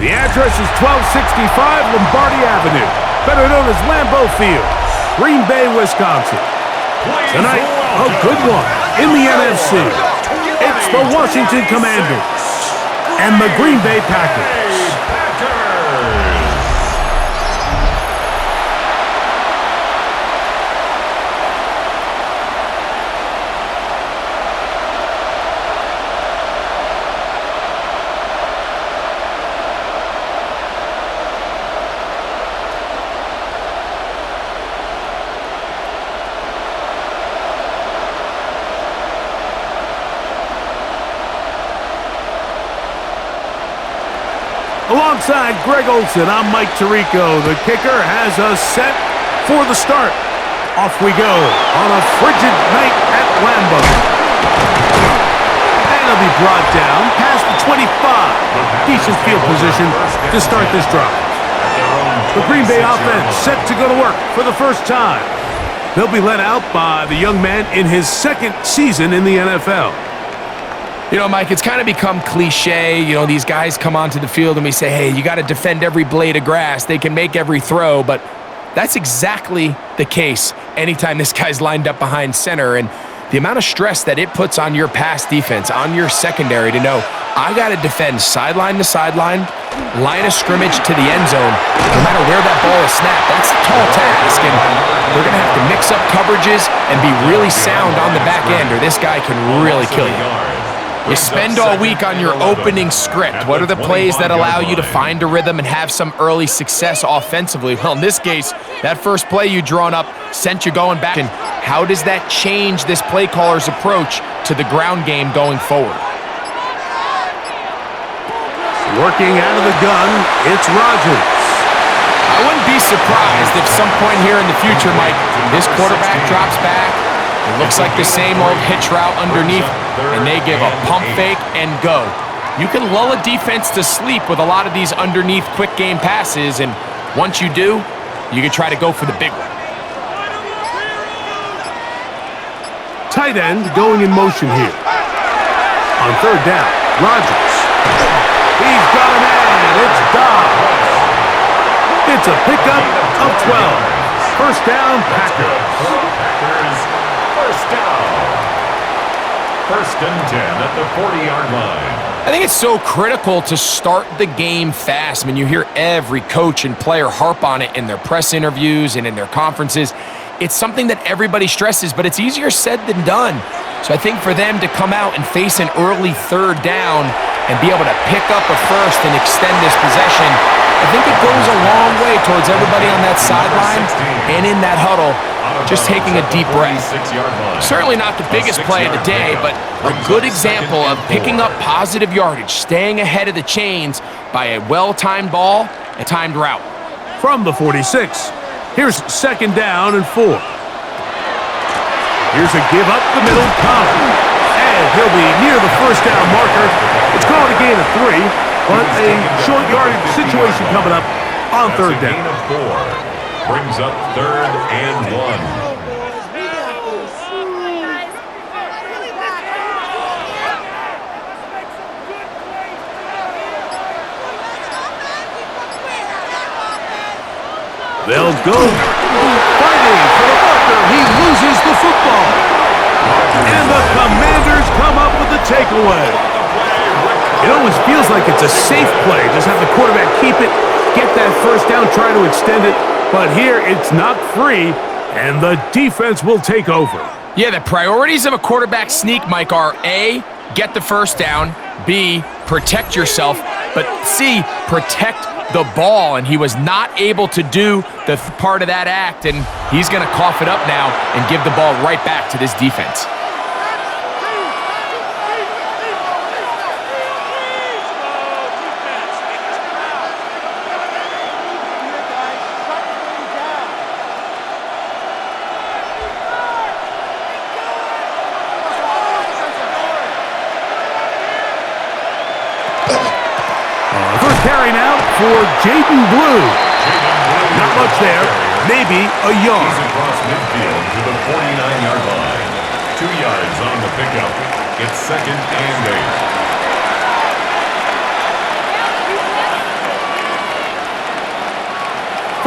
The address is 1265 Lombardi Avenue, better known as Lambeau Field, Green Bay, Wisconsin. Tonight, a good one in the NFC. It's the Washington Commanders and the Green Bay Packers. Alongside Greg Olson, I'm Mike Tirico. The kicker has us set for the start. Off we go on a frigid night at Lambeau. And it'll be brought down past the 25. Decent field position to start this drive. The Green Bay offense set to go to work for the first time. They'll be led out by the young man in his second season in the NFL. You know, Mike, it's kind of become cliche. You know, these guys come onto the field and we say, hey, you got to defend every blade of grass. They can make every throw, but that's exactly the case anytime this guy's lined up behind center. And the amount of stress that it puts on your pass defense, on your secondary to know, I got to defend sideline to sideline, line of scrimmage to the end zone, no matter where that ball is snapped. That's a tall task, and they're going to have to mix up coverages and be really sound on the back end, or this guy can really kill you. You spend all week on your opening script. What are the plays that allow you to find a rhythm and have some early success offensively? Well, in this case, that first play you drawn up sent you going back. And how does that change this play caller's approach to the ground game going forward? Working out of the gun, it's Rodgers. I wouldn't be surprised if some point here in the future, Mike, this quarterback drops back. It looks like the same old hitch route underneath, and they give a pump fake and go. You can lull a defense to sleep with a lot of these underneath quick game passes, and once you do, you can try to go for the big one. Tight end going in motion here. On third down, Rodgers. He's got a man. It's Dobbs. It's a pickup of 12. First down, Packers. First down. First and 10 at the 40-yard line. I think it's so critical to start the game fast. I mean, you hear every coach and player harp on it in their press interviews and in their conferences. It's something that everybody stresses, but it's easier said than done. So I think for them to come out and face an early third down and be able to pick up a first and extend this possession, I think it goes a long way towards everybody on that sideline and in that huddle just taking a deep breath. Certainly not the biggest play of the day, but a good example of picking up positive yardage, staying ahead of the chains by a well-timed ball, a timed route. From the 46, here's second down and 4. Here's a give up the middle, Conner. And he'll be near the first down marker. It's called a gain of 3, but a short yardage situation coming up on third down. Gain of 4. Brings up third and 1. They'll go fighting for the marker. He loses the football. And the Commanders come up with the takeaway. It almost feels like it's a safe play. Just have the quarterback keep it, get that first down, try to extend it. But here it's not free, and the defense will take over. Yeah, the priorities of a quarterback sneak, Mike, are A, get the first down, B, protect yourself, but C, protect the ball. And he was not able to do the part of that act, and he's going to cough it up now and give the ball right back to this defense. Carry now for Jaden Blue. Not much there. Maybe a yard. He's across midfield to the 49-yard line. 2 yards on the pickup. It's second and 8.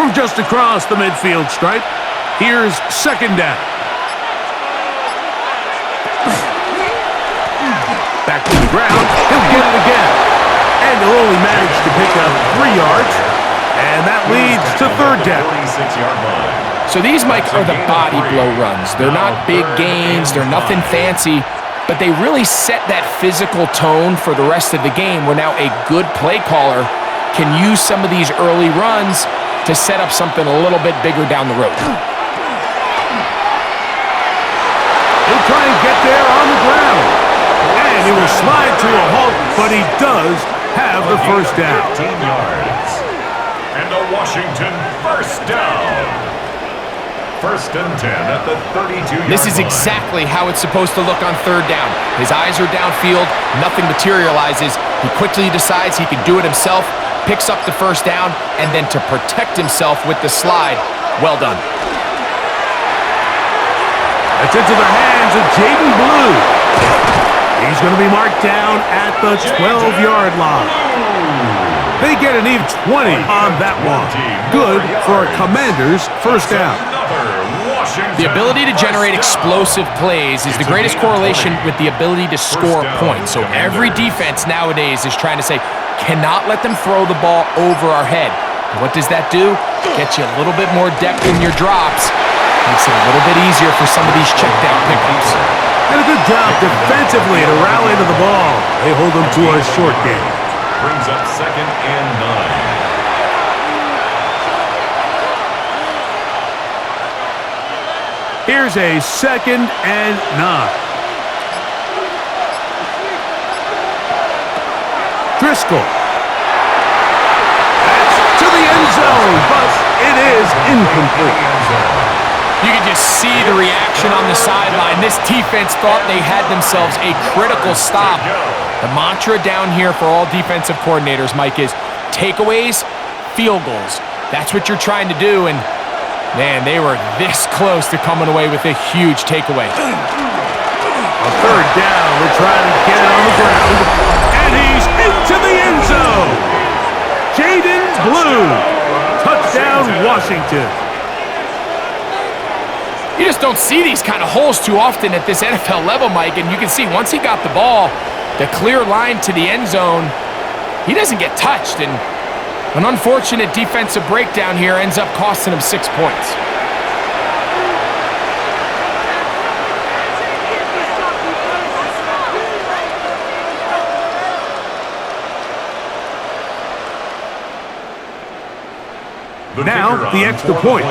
from just across the midfield stripe. Here's second down. Back to the ground. He'll get it again. And he'll only manage to pick up 3 yards. And that leads to third down. So these, Mike, are the body blow runs. They're not big gains. They're nothing fancy. But they really set that physical tone for the rest of the game where now a good play caller can use some of these early runs to set up something a little bit bigger down the road. He'll try and get there on the ground. And he will slide to a halt, but he does have the first down. 15 yards. And a Washington first down. First and 10 at the 32-yard line. This is exactly how it's supposed to look on third down. His eyes are downfield. Nothing materializes. He quickly decides he can do it himself, picks up the first down, and then to protect himself with the slide, well done. It's into the hands of Jaden Blue. He's going to be marked down at the 12-yard line. They get an even 20 on that one. Good for a Commander's first down. The ability to generate explosive plays is the greatest correlation with the ability to score points. So every defense nowadays is trying to say, cannot let them throw the ball over our head. And what does that do? Get you a little bit more depth in your drops. Makes it a little bit easier for some of these check down pickups. And a good job defensively to rally to the ball. They hold them to a short game. Brings up second and 9. Here's a second and 9. Driscoll. That's to the end zone, but it is incomplete. You can just see the reaction on the sideline. This defense thought they had themselves a critical stop. The mantra down here for all defensive coordinators, Mike, is takeaways, field goals. That's what you're trying to do, and man, they were this close to coming away with a huge takeaway. A third down, they're trying to get it on the ground, and he's into the end zone. Jaden Blue, touchdown Washington. You just don't see these kind of holes too often at this NFL level, Mike, and you can see once he got the ball, the clear line to the end zone, he doesn't get touched, and an unfortunate defensive breakdown here ends up costing him 6 points. Now, the extra point.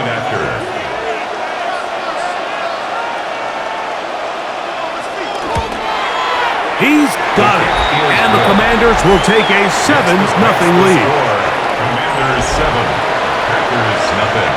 He's got it. And the Commanders will take a 7-0 lead. Commanders 7, Packers nothing.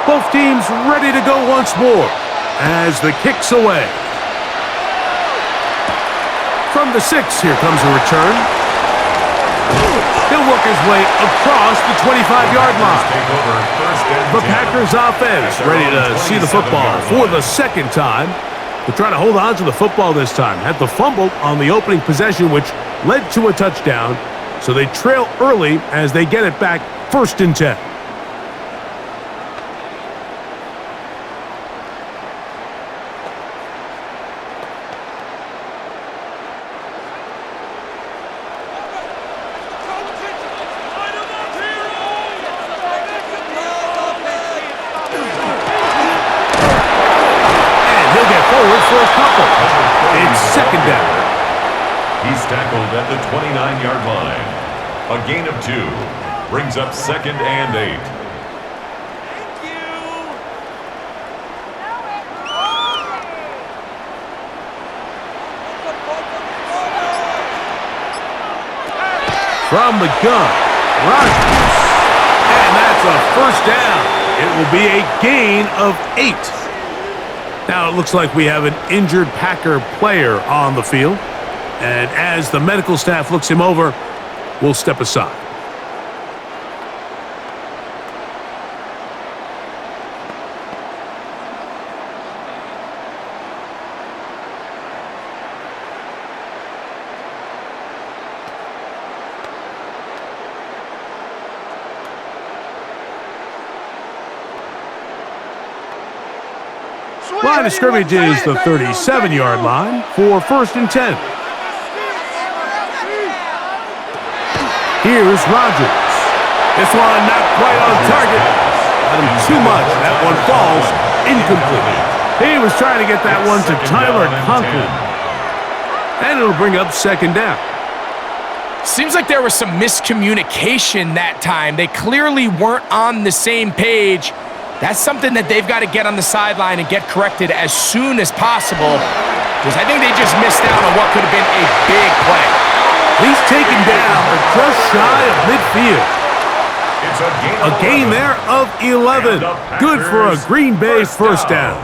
Both teams ready to go once more as the kick's away. From the 6, here comes a return. He'll work his way across the 25-yard line. The Packers offense ready to see the football for the second time. They're trying to hold on to the football this time. Had the fumble on the opening possession, which led to a touchdown. So they trail early as they get it back, 1st and 10. For a couple. It's second down. He's tackled at the 29-yard line. A gain of 2. Brings up second and 8. From the gun, Rodgers. And that's a first down. It will be a gain of 8. Now it looks like we have an injured Packer player on the field. And as the medical staff looks him over, will step aside. Line of scrimmage is the 37-yard line for 1st and 10. Here's Rodgers. This one not quite on target. Got him too much. That one falls incomplete. He was trying to get that one to Tyler Conklin. And it'll bring up 2nd down. Seems like there was some miscommunication that time. They clearly weren't on the same page. That's something that they've got to get on the sideline and get corrected as soon as possible, because I think they just missed out on what could have been a big play. He's taken down just shy of midfield. A gain there of 11. Good for a Green Bay 1st down.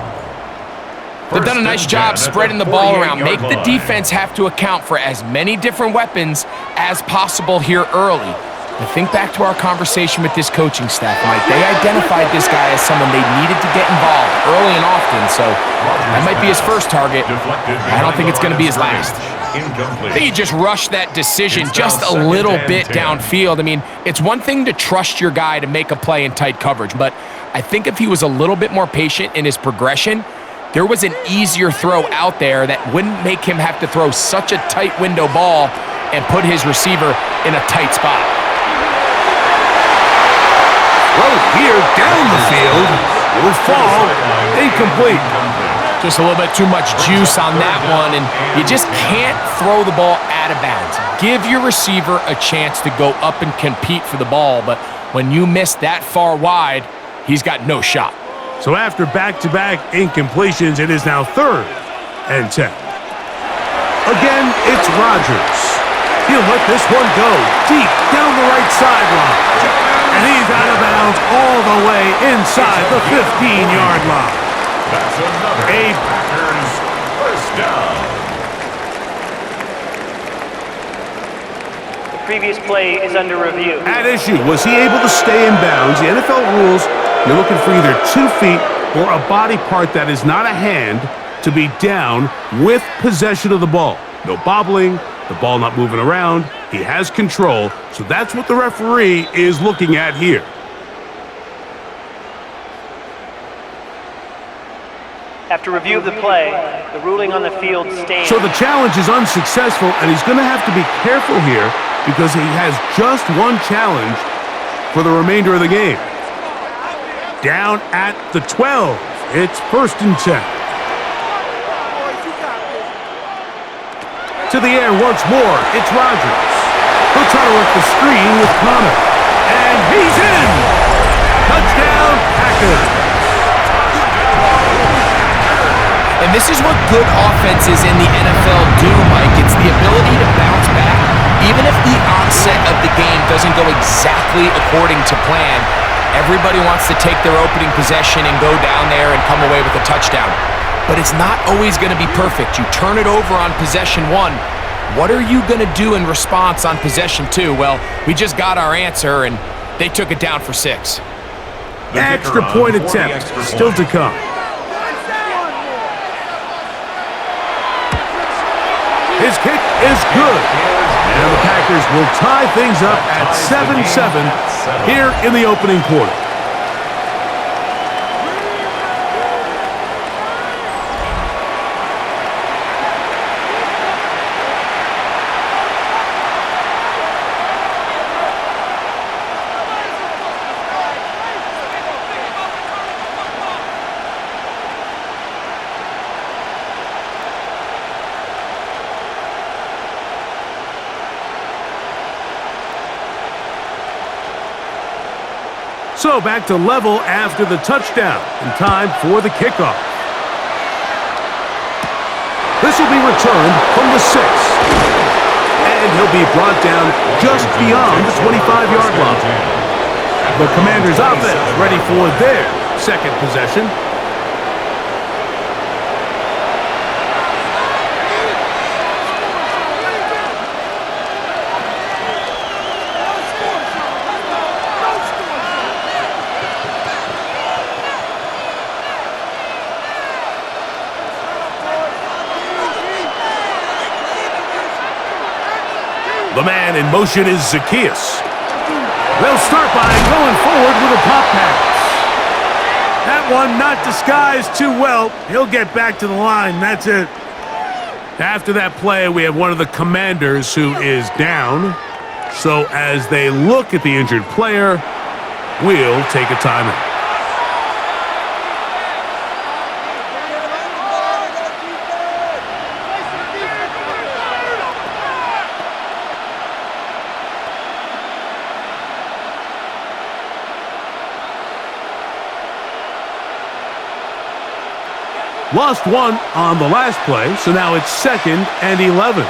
They've done a nice job spreading the ball around. Make the defense have to account for as many different weapons as possible here early. But think back to our conversation with this coaching staff, Mike. They identified this guy as someone they needed to get involved early and often, so that might be his first target. I don't think it's going to be his last. I think he just rushed that decision just a little bit downfield. I mean, it's one thing to trust your guy to make a play in tight coverage, but I think if he was a little bit more patient in his progression, there was an easier throw out there that wouldn't make him have to throw such a tight window ball and put his receiver in a tight spot. Here down the field will fall incomplete. Just a little bit too much juice on that one, and you just can't throw the ball out of bounds. Give your receiver a chance to go up and compete for the ball, but when you miss that far wide, he's got no shot. So after back-to-back incompletions, it is now 3rd and 10. Again, it's Rodgers. He'll let this one go deep down the right sideline. And he's out of bounds all the way inside the 15-yard line. That's another Packers 1st down. The previous play is under review. At issue, was he able to stay in bounds? The NFL rules, you're looking for either 2 feet or a body part that is not a hand to be down with possession of the ball. No bobbling, the ball not moving around. He has control, so that's what the referee is looking at here. After review of the play, the ruling on the field stands. So the challenge is unsuccessful, and he's going to have to be careful here because he has just one challenge for the remainder of the game. Down at the 12. It's 1st and 10. To the air once more, it's Rodgers. He'll try to work the screen with Connor. And he's in! Touchdown, Packers! And this is what good offenses in the NFL do, Mike. It's the ability to bounce back. Even if the onset of the game doesn't go exactly according to plan, everybody wants to take their opening possession and go down there and come away with a touchdown. But it's not always going to be perfect. You turn it over on possession 1. What are you going to do in response on possession 2? Well, we just got our answer, and they took it down for 6. Extra point attempt still to come. His kick is good. And the Packers will tie things up at 7-7 here in the opening quarter. So back to level after the touchdown, and time for the kickoff. This will be returned from the 6. And he'll be brought down just beyond the 25-yard line. The Commanders' offense ready for their second possession. The man in motion is Zacchaeus. They'll start by going forward with a pop pass. That one not disguised too well. He'll get back to the line. That's it. After that play, we have one of the commanders who is down. So as they look at the injured player, we'll take a timeout. Lost one on the last play, so now it's 2nd and 11.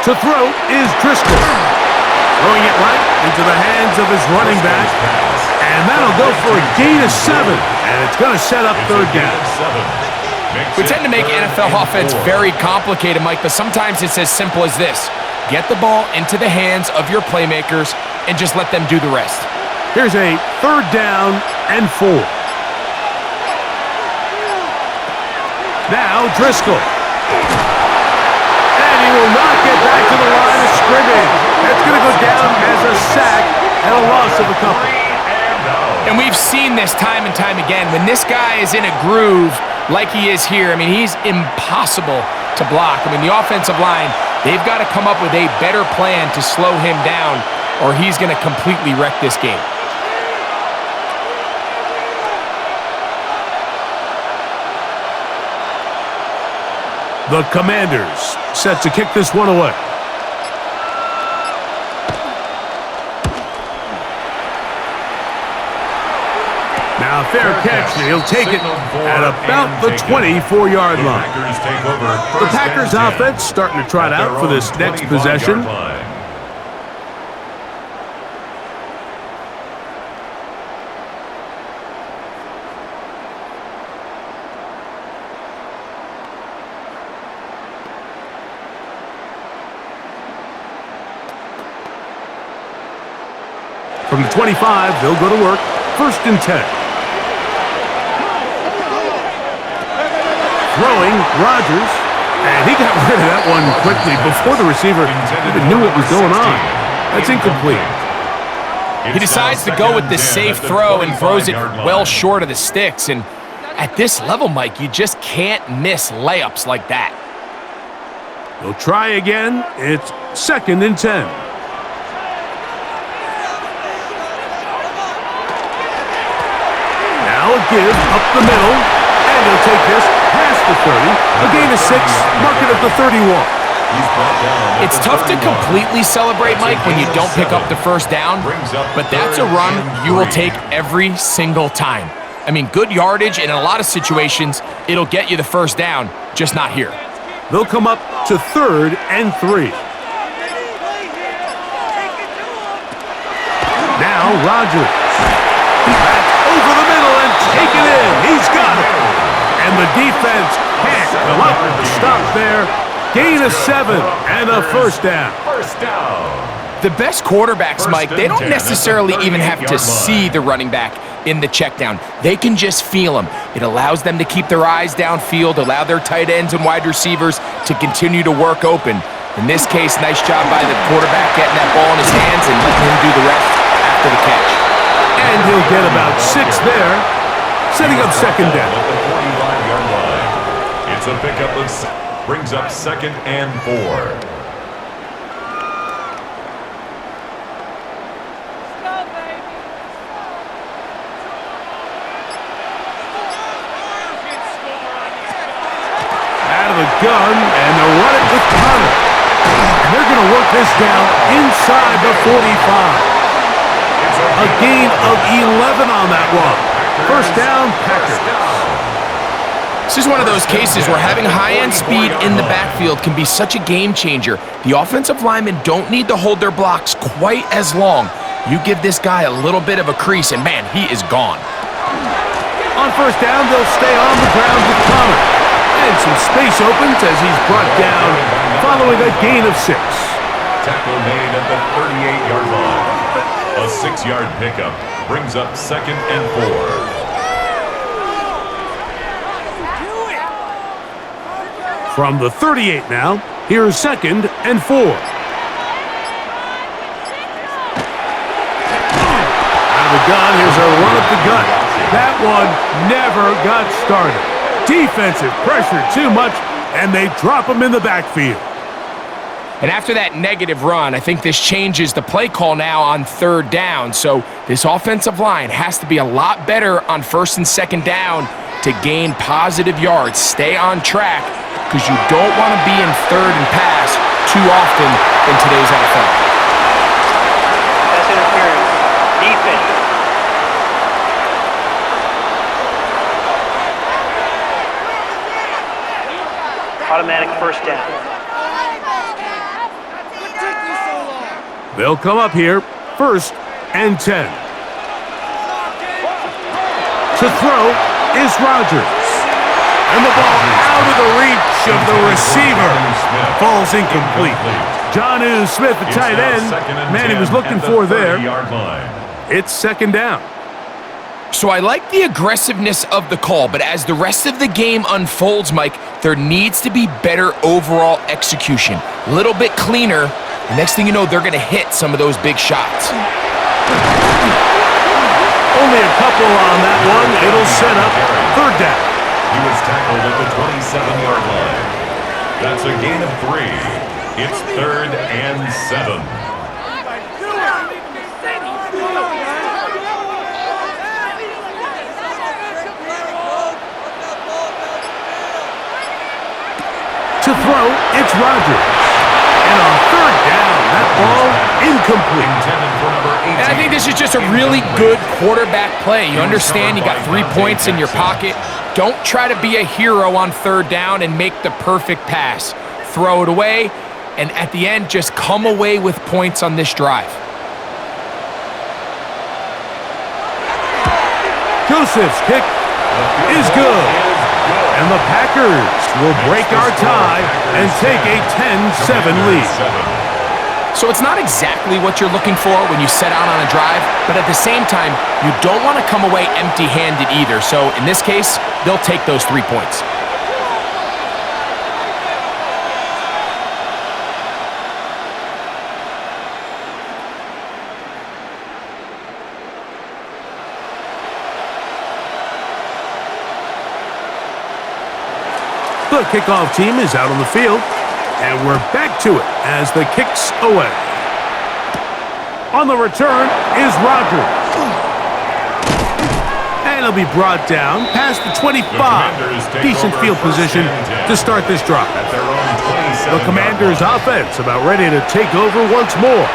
To throw is Driscoll. Throwing it right into the hands of his running back. And that'll go for a gain of 7. And it's going to set up 3rd down. We tend to make NFL offense very complicated, Mike, but sometimes it's as simple as this. Get the ball into the hands of your playmakers and just let them do the rest. Here's a 3rd down and 4. Now Driscoll. And he will not get back to the line of scrimmage. That's going to go down as a sack and a loss of a couple. And we've seen this time and time again. When this guy is in a groove like he is here, I mean, he's impossible to block. I mean, the offensive line, they've got to come up with a better plan to slow him down, or he's going to completely wreck this game. The Commanders set to kick this one away. Now fair catch, and he'll take it at about the 24-yard line. The Packers offense starting to trot out for this next possession. From the 25, they'll go to work. 1st and 10. Throwing, Rodgers. And he got rid of that one quickly before the receiver even knew what was going on. That's incomplete. He decides to go with the safe throw and throws it well short of the sticks. And at this level, Mike, you just can't miss layups like that. They'll try again. It's 2nd and 10. Now a give up the middle, and he'll take this past the 30. A gain of 6, mark it at the 31. It's tough to completely celebrate, Mike, when you don't pick up the 1st down, but that's a run you will take every single time. I mean, good yardage, and in a lot of situations, it'll get you the 1st down, just not here. They'll come up to 3rd and 3. Now Rodgers. Back over the middle and take it in. He's got it. And the defense can't come up with the stop there. Gain of 7 and a 1st down. The best quarterbacks, Mike, they don't necessarily even have to see the running back in the check down. They can just feel him. It allows them to keep their eyes downfield, allow their tight ends and wide receivers to continue to work open. In this case, nice job by the quarterback getting that ball in his hands and letting him do the rest after the catch. And he'll get about 6 there, setting up 2nd down. It's a pickup of brings up 2nd and 4. The gun, and they'll run it with Connor. And they're going to work this down inside the 45. A gain of 11 on that one. 1st down, Packers. This is one of those cases where having high-end speed in the backfield can be such a game changer. The offensive linemen don't need to hold their blocks quite as long. You give this guy a little bit of a crease, and man, he is gone. On 1st down, they'll stay on the ground with Connor. And some space opens as he's brought down following a gain of 6. Tackle made at the 38-yard line. A 6-yard pickup brings up 2nd and 4. From the 38 now, here's 2nd and 4. Out of the gun, here's a run up the gut. That one never got started. Defensive pressure too much, and they drop him in the backfield. And after that negative run, I think this changes the play call now on 3rd down. So this offensive line has to be a lot better on 1st and 2nd down to gain positive yards. Stay on track, because you don't want to be in 3rd and pass too often in today's NFL. That's interference. Defense. Automatic 1st down. They'll come up here, 1st and 10. To throw is Rodgers. And the ball out of the reach of the receiver. Falls incomplete. Jonnu Smith, the tight end. Man, he was looking for there. It's 2nd down. So I like the aggressiveness of the call, but as the rest of the game unfolds, Mike, there needs to be better overall execution. A little bit cleaner. The next thing you know, they're going to hit some of those big shots. Only a couple on that one. It'll set up 3rd down. He was tackled at the 27-yard line. That's a gain of 3. It's 3rd and 7. To throw, it's Rodgers. And on 3rd down, that ball incomplete. And I think this is just a really good quarterback play. You understand you got 3 points in your pocket. Don't try to be a hero on 3rd down and make the perfect pass. Throw it away, and at the end, just come away with points on this drive. Joseph's kick is good. And the Packers will break our tie and take a 10-7 lead. So it's not exactly what you're looking for when you set out on a drive, but at the same time, you don't want to come away empty-handed either. So in this case, they'll take those 3 points. The kickoff team is out on the field, and we're back to it as the kick's away. On the return is Rodgers. And he'll be brought down past the 25. Decent field position to start this drive. The Commanders' offense about ready to take over once more.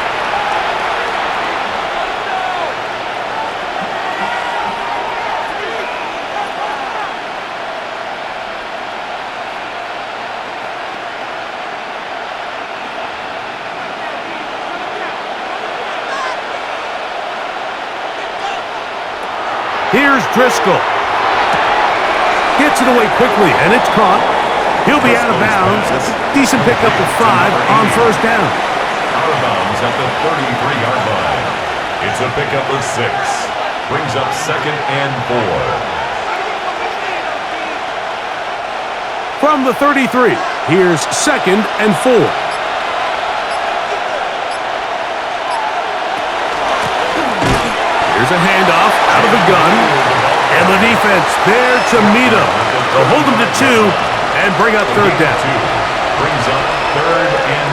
Here's Driscoll. Gets it away quickly, and it's caught. He'll be out of bounds. Decent pickup of 5 on 1st down. Out of bounds at the 33-yard line. It's a pickup of 6. Brings up 2nd and 4. From the 33, here's 2nd and 4. Here's a handoff out of the gun. And the defense there to meet him. They'll hold him to 2 and bring up 3rd down. Brings up 3rd and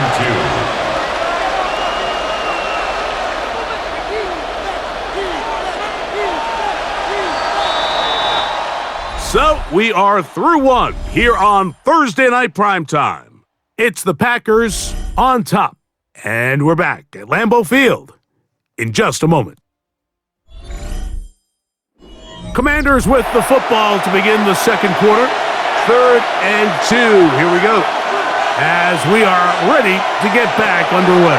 2. So we are through one here on Thursday Night Primetime. It's the Packers on top. And we're back at Lambeau Field in just a moment. Commanders with the football to begin the 2nd quarter. 3rd and 2. Here we go. As we are ready to get back underway.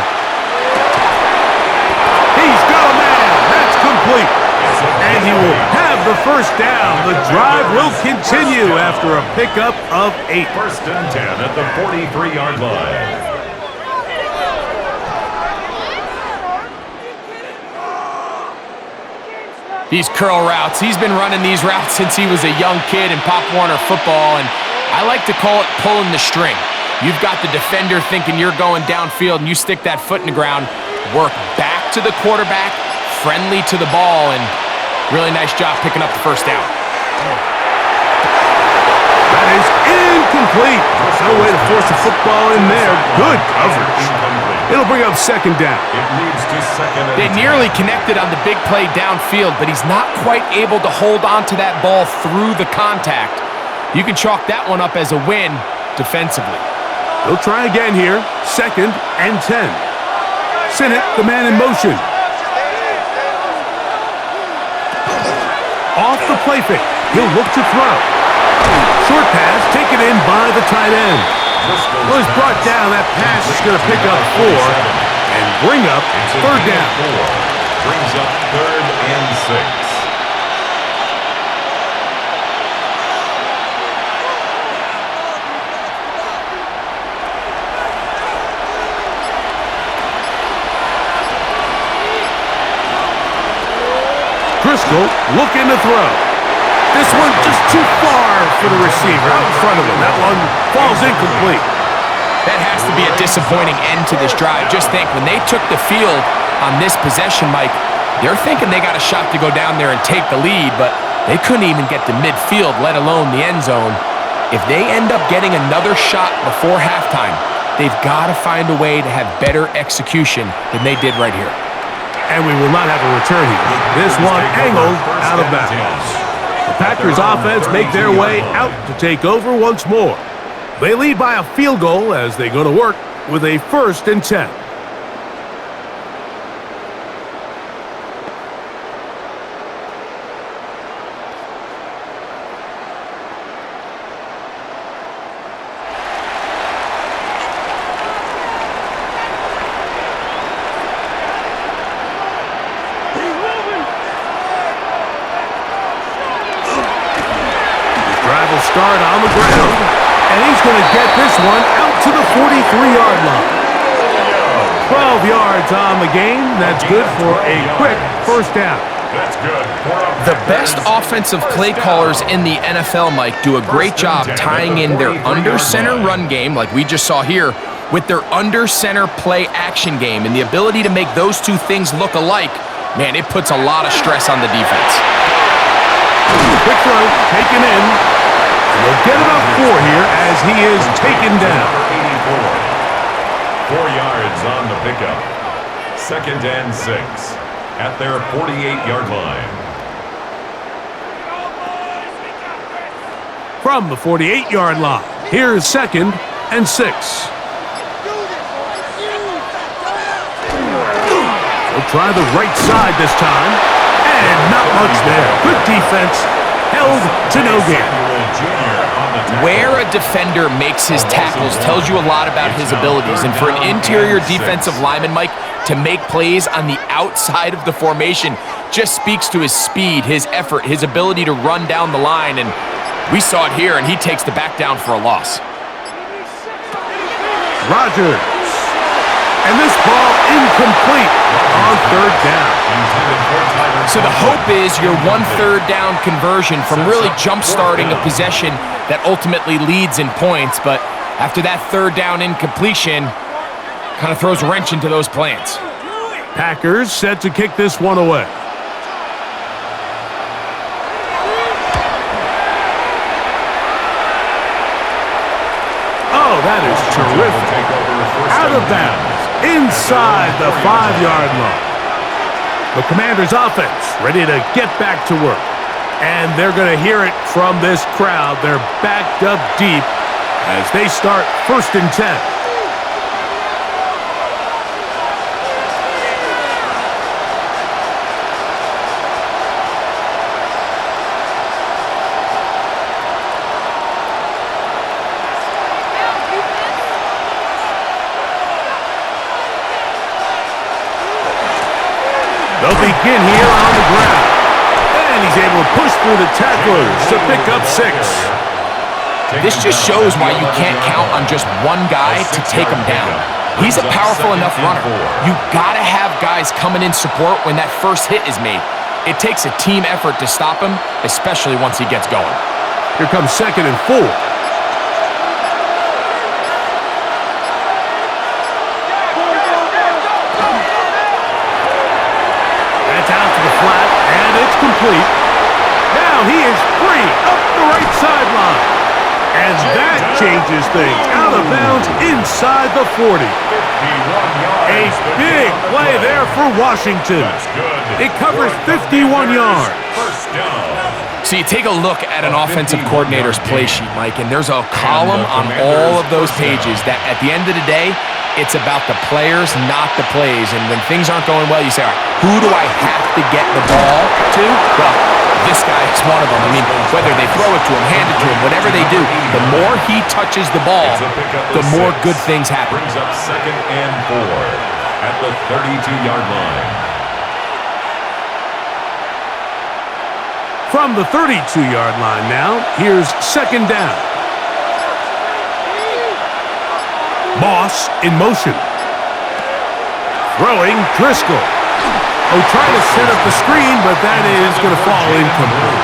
He's got a man. That's complete. And he will have the 1st down. The drive will continue after a pickup of 8. 1st and 10 at the 43-yard line. These curl routes, he's been running these routes since he was a young kid in Pop Warner football, and I like to call it pulling the string. You've got the defender thinking you're going downfield, and you stick that foot in the ground, work back to the quarterback, friendly to the ball, and really nice job picking up the first down. That is incomplete. No way to force the football in there. Good coverage. It'll bring up second down. It leads to second and They 10. nearly connected on the big play downfield, but he's not quite able to hold on to that ball through the contact. You can chalk that one up as a win defensively. They'll try again here. Second and 10. Sinnott, the man in motion. Off the play fake. He'll look to throw. Short pass taken in by the tight end. Well, he's brought down. That pass is going to pick up 4 and bring up third down. Brings up third and 6. Driscoll looking to throw. This one just too far for the receiver out in front of him. That one falls incomplete. That has to be a disappointing end to this drive. Just think, when they took the field on this possession, Mike, they're thinking they got a shot to go down there and take the lead, but they couldn't even get to midfield, let alone the end zone. If they end up getting another shot before halftime, they've got to find a way to have better execution than they did right here. And we will not have a return here. This one angled out of bounds. The Packers offense make their way out to take over once more. They lead by a field goal as they go to work with a first and 10. Start on the ground, and he's going to get this one out to the 43-yard line. 12 yards on the game. That's good for a quick first down. That's good. The best offensive play callers in the NFL, Mike, do a great job tying in their under-center run game, like we just saw here, with their under-center play action game, and the ability to make those two things look alike, man, it puts a lot of stress on the defense. Quick throw, taken in. They'll get about 4 here as he is taken down. 84. 4 yards on the pickup. Second and 6 at their 48-yard line. From the 48-yard line, here's second and 6. They'll try the right side this time, and not much there. Good defense, held to no gain. Where a defender makes his tackles tells you a lot about his abilities. And for an interior defensive lineman, Mike, to make plays on the outside of the formation just speaks to his speed, his effort, his ability to run down the line. And we saw it here, and he takes the back down for a loss. Rodgers. And this ball incomplete on third down. So the hope is your 1/3 down conversion from really jump-starting a possession that ultimately leads in points. But after that third down incompletion, kind of throws a wrench into those plans. Packers set to kick this one away. Oh, that is terrific. Out of bounds. Inside the 5-yard line. The Commanders' offense ready to get back to work. And they're going to hear it from this crowd. They're backed up deep as they start first and 10. They'll begin here on the ground. And he's able to push through the tacklers to pick up 6. This just shows why you can't count on just one guy to take him down. He's a powerful enough runner. You gotta have guys coming in support when that first hit is made. It takes a team effort to stop him, especially once he gets going. Here comes second and 4. complete. Now he is free up the right sideline. And that changes things. Out of bounds inside the 40. A big play there for Washington. It covers 51 yards. So you take a look at an offensive coordinator's play sheet, Mike, and there's a column on all of those pages that at the end of the day, it's about the players, not the plays. And when things aren't going well, you say, all right, who do I have to get the ball to? Well, this guy is one of them. I mean, whether they throw it to him, hand it to him, whatever they do, the more he touches the ball, the more good things happen. Brings up 2nd and 4 at the 32-yard line. From the 32-yard line now, here's 2nd down. Moss in motion. Throwing Driscoll. Oh, trying to set up the screen, but that is going to fall incomplete.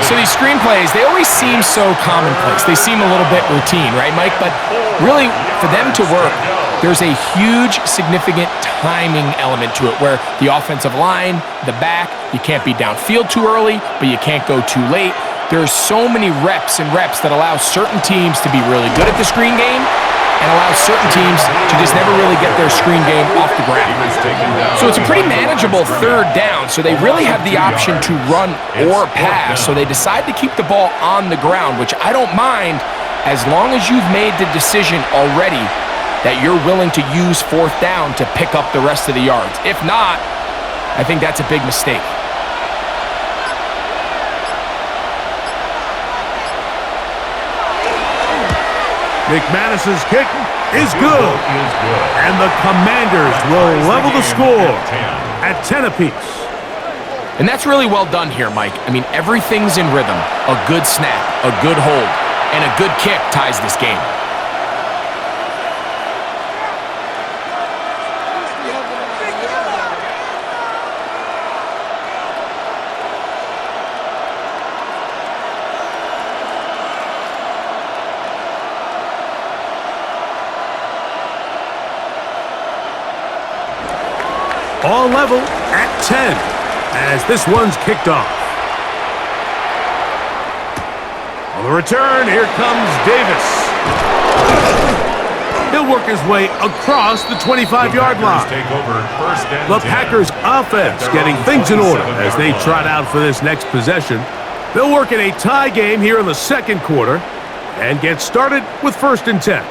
So these screen plays, they always seem so commonplace. They seem a little bit routine, right, Mike? But really, for them to work, there's a huge, significant timing element to it where the offensive line, the back, you can't be downfield too early, but you can't go too late. There's so many reps and reps that allow certain teams to be really good at the screen game and allows certain teams to just never really get their screen game off the ground. So it's a pretty manageable 3rd down, so they really have the option to run or pass, so they decide to keep the ball on the ground, which I don't mind as long as you've made the decision already that you're willing to use 4th down to pick up the rest of the yards. If not, I think that's a big mistake. McManus's kick is good. And the Commanders will level the score at 10 apiece. And that's really well done here, Mike. I mean, everything's in rhythm. A good snap, a good hold, and a good kick ties this game. All level at 10 as this one's kicked off. On the return, here comes Davis. He'll work his way across the 25-yard line. The Packers offense getting things in order as they trot out for this next possession. They'll work in a tie game here in the 2nd quarter and get started with 1st and 10.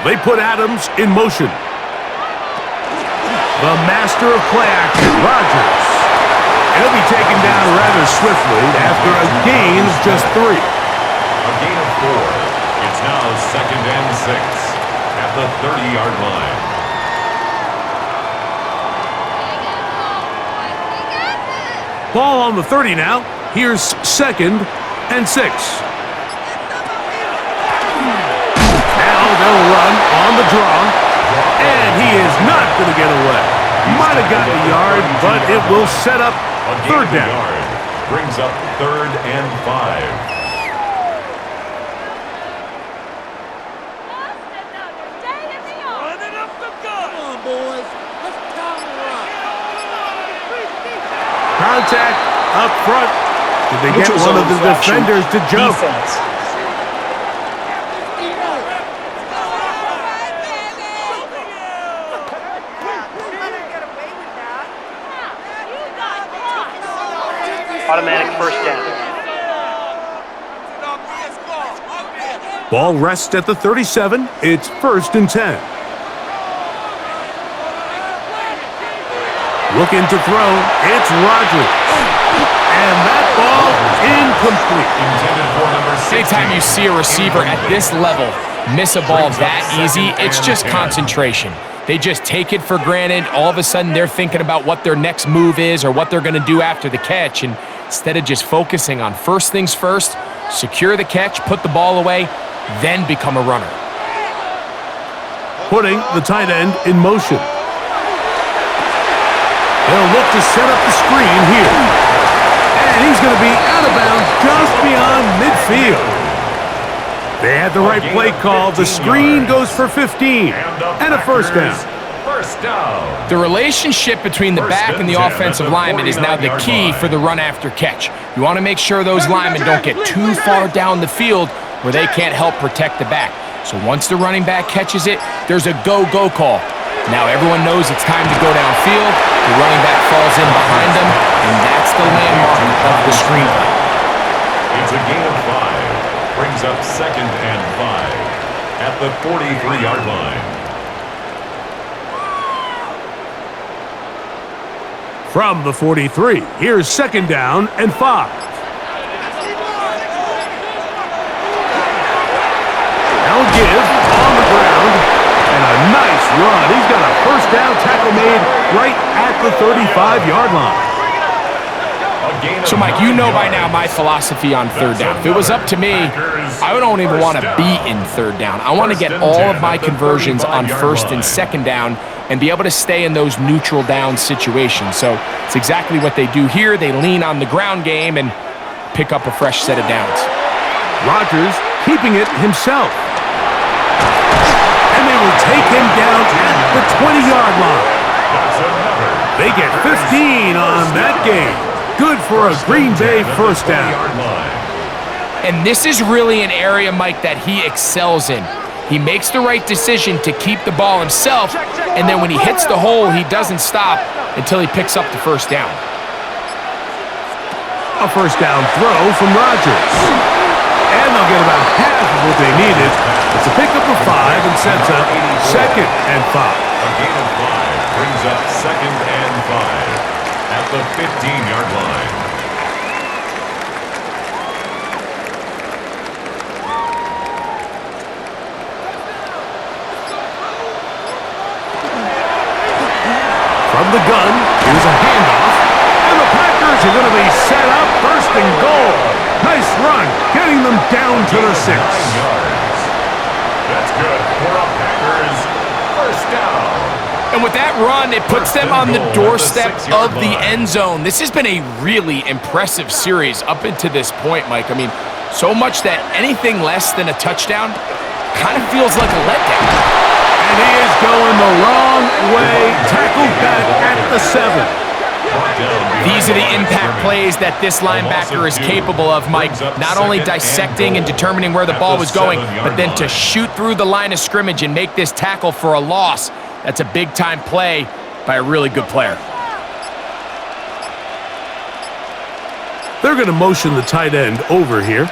They put Adams in motion. The master of play action, Rodgers. He'll be taken down rather swiftly after a gain of just 3. A gain of 4. It's now 2nd and 6 at the 30-yard line. Ball on the 30 now. Here's 2nd and 6. They'll run on the draw, and he is not going to get away. Might have gotten a yard, but it will set up 3rd down. Brings up 3rd and 5. Contact up front. Did they get one of the defenders to jump? Defense. Automatic 1st down. Ball rests at the 37. It's 1st and 10. Looking to throw. It's Rodgers. And that ball incomplete. Anytime you see a receiver at this level miss a ball that easy, it's just concentration. They just take it for granted. All of a sudden, they're thinking about what their next move is or what they're going to do after the catch. And instead of just focusing on first things first, secure the catch, put the ball away, then become a runner. Putting the tight end in motion. He'll look to set up the screen here. And he's going to be out of bounds just beyond midfield. They had the right play call. The screen goes for 15 and a first down. The relationship between the back and the offensive lineman is now the key for the run after catch. You want to make sure those linemen don't get too far down the field where they can't help protect the back. So once the running back catches it, there's a go-go call. Now everyone knows it's time to go downfield. The running back falls in behind them, and that's the landmark of the screen play. It's a gain of 5. Brings up 2nd and 5 at the 43-yard line. From the 43, here's 2nd down and 5. They'll give on the ground, and a nice run. He's got a first down tackle made right at the 35-yard line. So, Mike, you know by now my philosophy on 3rd down. If it was up to me, I don't even want to be in 3rd down. I want to get all of my conversions on 1st and 2nd down and be able to stay in those neutral down situations. So it's exactly what they do here. They lean on the ground game and pick up a fresh set of downs. Rodgers keeping it himself. And they will take him down at the 20-yard line. They get 15 on that game. Good for a Green Bay first down. And this is really an area, Mike, that he excels in. He makes the right decision to keep the ball himself, and then when he hits the hole, he doesn't stop until he picks up the first down. A first down throw from Rodgers. And they'll get about half of what they needed. It's a pickup of 5 and sets up 2nd and 5. A gain of 5 brings up 2nd and 5 at the 15-yard line. From the gun, here's a handoff, and the Packers are going to be set up 1st and goal. Nice run, getting them down to the 6. That's good for a Packers first down. And with that run, it puts them on the doorstep of the end zone. This has been a really impressive series up until this point, Mike. I mean, so much that anything less than a touchdown kind of feels like a letdown. And he is going the wrong way, tackled back at the 7. These are the impact plays that this linebacker is capable of, Mike. Not only dissecting and determining where the ball was going, but then to shoot through the line of scrimmage and make this tackle for a loss. That's a big-time play by a really good player. They're going to motion the tight end over here.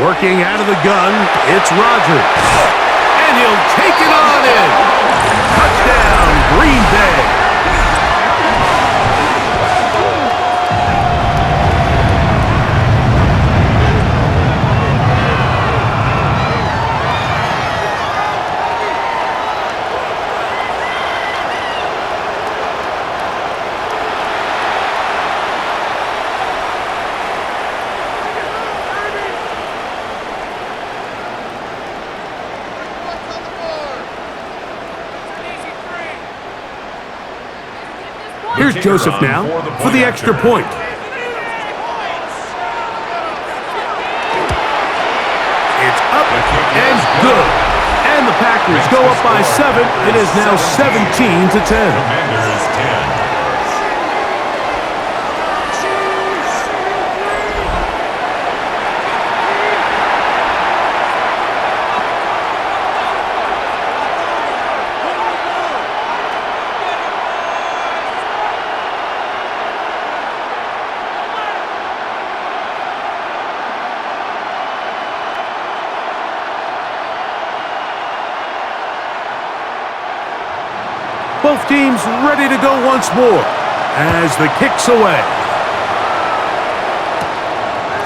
Working out of the gun, it's Rodgers. And he'll take it on in. Touchdown, Green Bay. Here's Joseph now for the extra point. It's up and good. And the Packers go up by 7. It is now 17-10. Commanders 10. Both teams ready to go once more as the kick's away.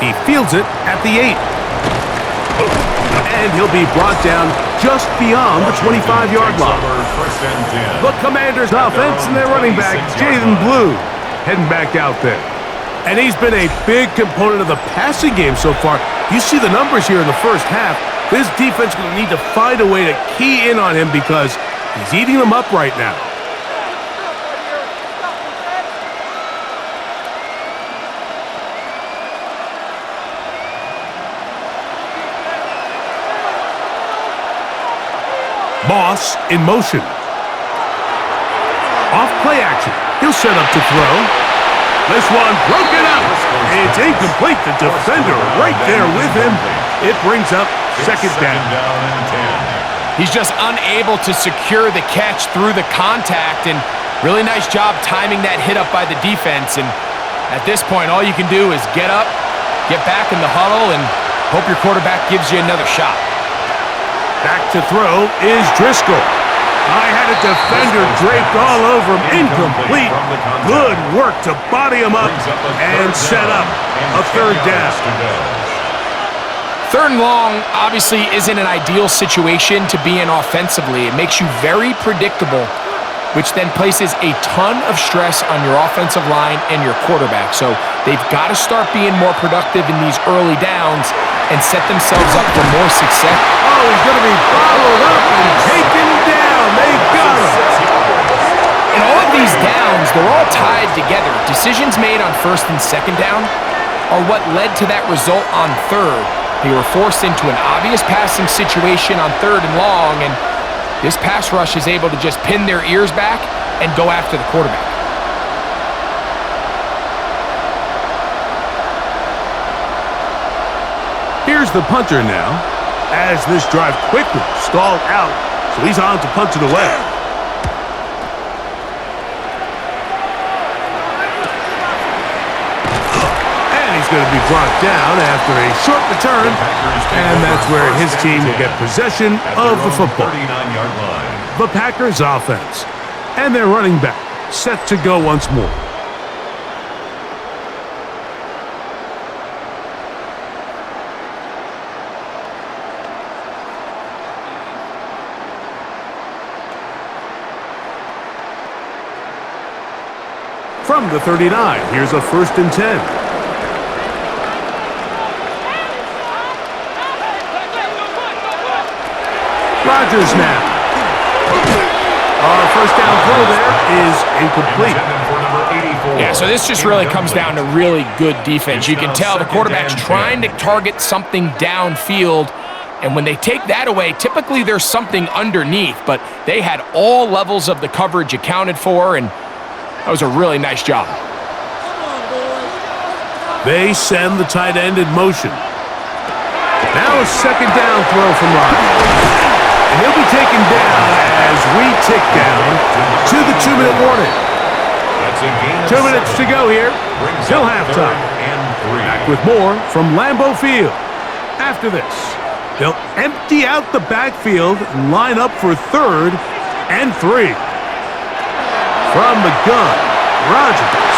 He fields it at the 8. And he'll be brought down just beyond the 25-yard line. The Commanders' offense and their running back, Jaden Blue, heading back out there. And he's been a big component of the passing game so far. You see the numbers here in the first half. This defense will need to find a way to key in on him because he's eating them up right now. Moss in motion. Off play action. He'll set up to throw. This one broken up. It's incomplete. The defender right there with him. It brings up second down. He's just unable to secure the catch through the contact, and really nice job timing that hit up by the defense. And at this point, all you can do is get up, get back in the huddle, and hope your quarterback gives you another shot. Back to throw is Driscoll. I had a defender draped all over him. Incomplete. Good work to body him up and set up a third down. Third and long obviously isn't an ideal situation to be in offensively. It makes you very predictable, which then places a ton of stress on your offensive line and your quarterback. So they've got to start being more productive in these early downs and set themselves up for more success. Oh, he's going to be followed up and taken down. They got him. In all of these downs, they're all tied together. Decisions made on first and second down are what led to that result on third. They were forced into an obvious passing situation on third and long, and this pass rush is able to just pin their ears back and go after the quarterback. Here's the punter now, as this drive quickly stalled out, so he's on to punt it away. And he's going to be brought down after a short return, and that's where his team will get possession of the football. The Packers offense, and their running back set to go once more. From the 39, here's a 1st and 10. Rodgers now. Our first down throw there is incomplete. Yeah, so this just really comes down to really good defense. You can tell the quarterback's trying to target something downfield, and when they take that away, typically there's something underneath, but they had all levels of the coverage accounted for, and that was a really nice job. They send the tight end in motion. Now a second down throw from Rodgers. And he'll be taken down as we tick down to the 2-minute warning. 2 minutes to go here till halftime. Back with more from Lambeau Field. After this, they'll empty out the backfield and line up for 3rd and 3. From the gun, Rodgers.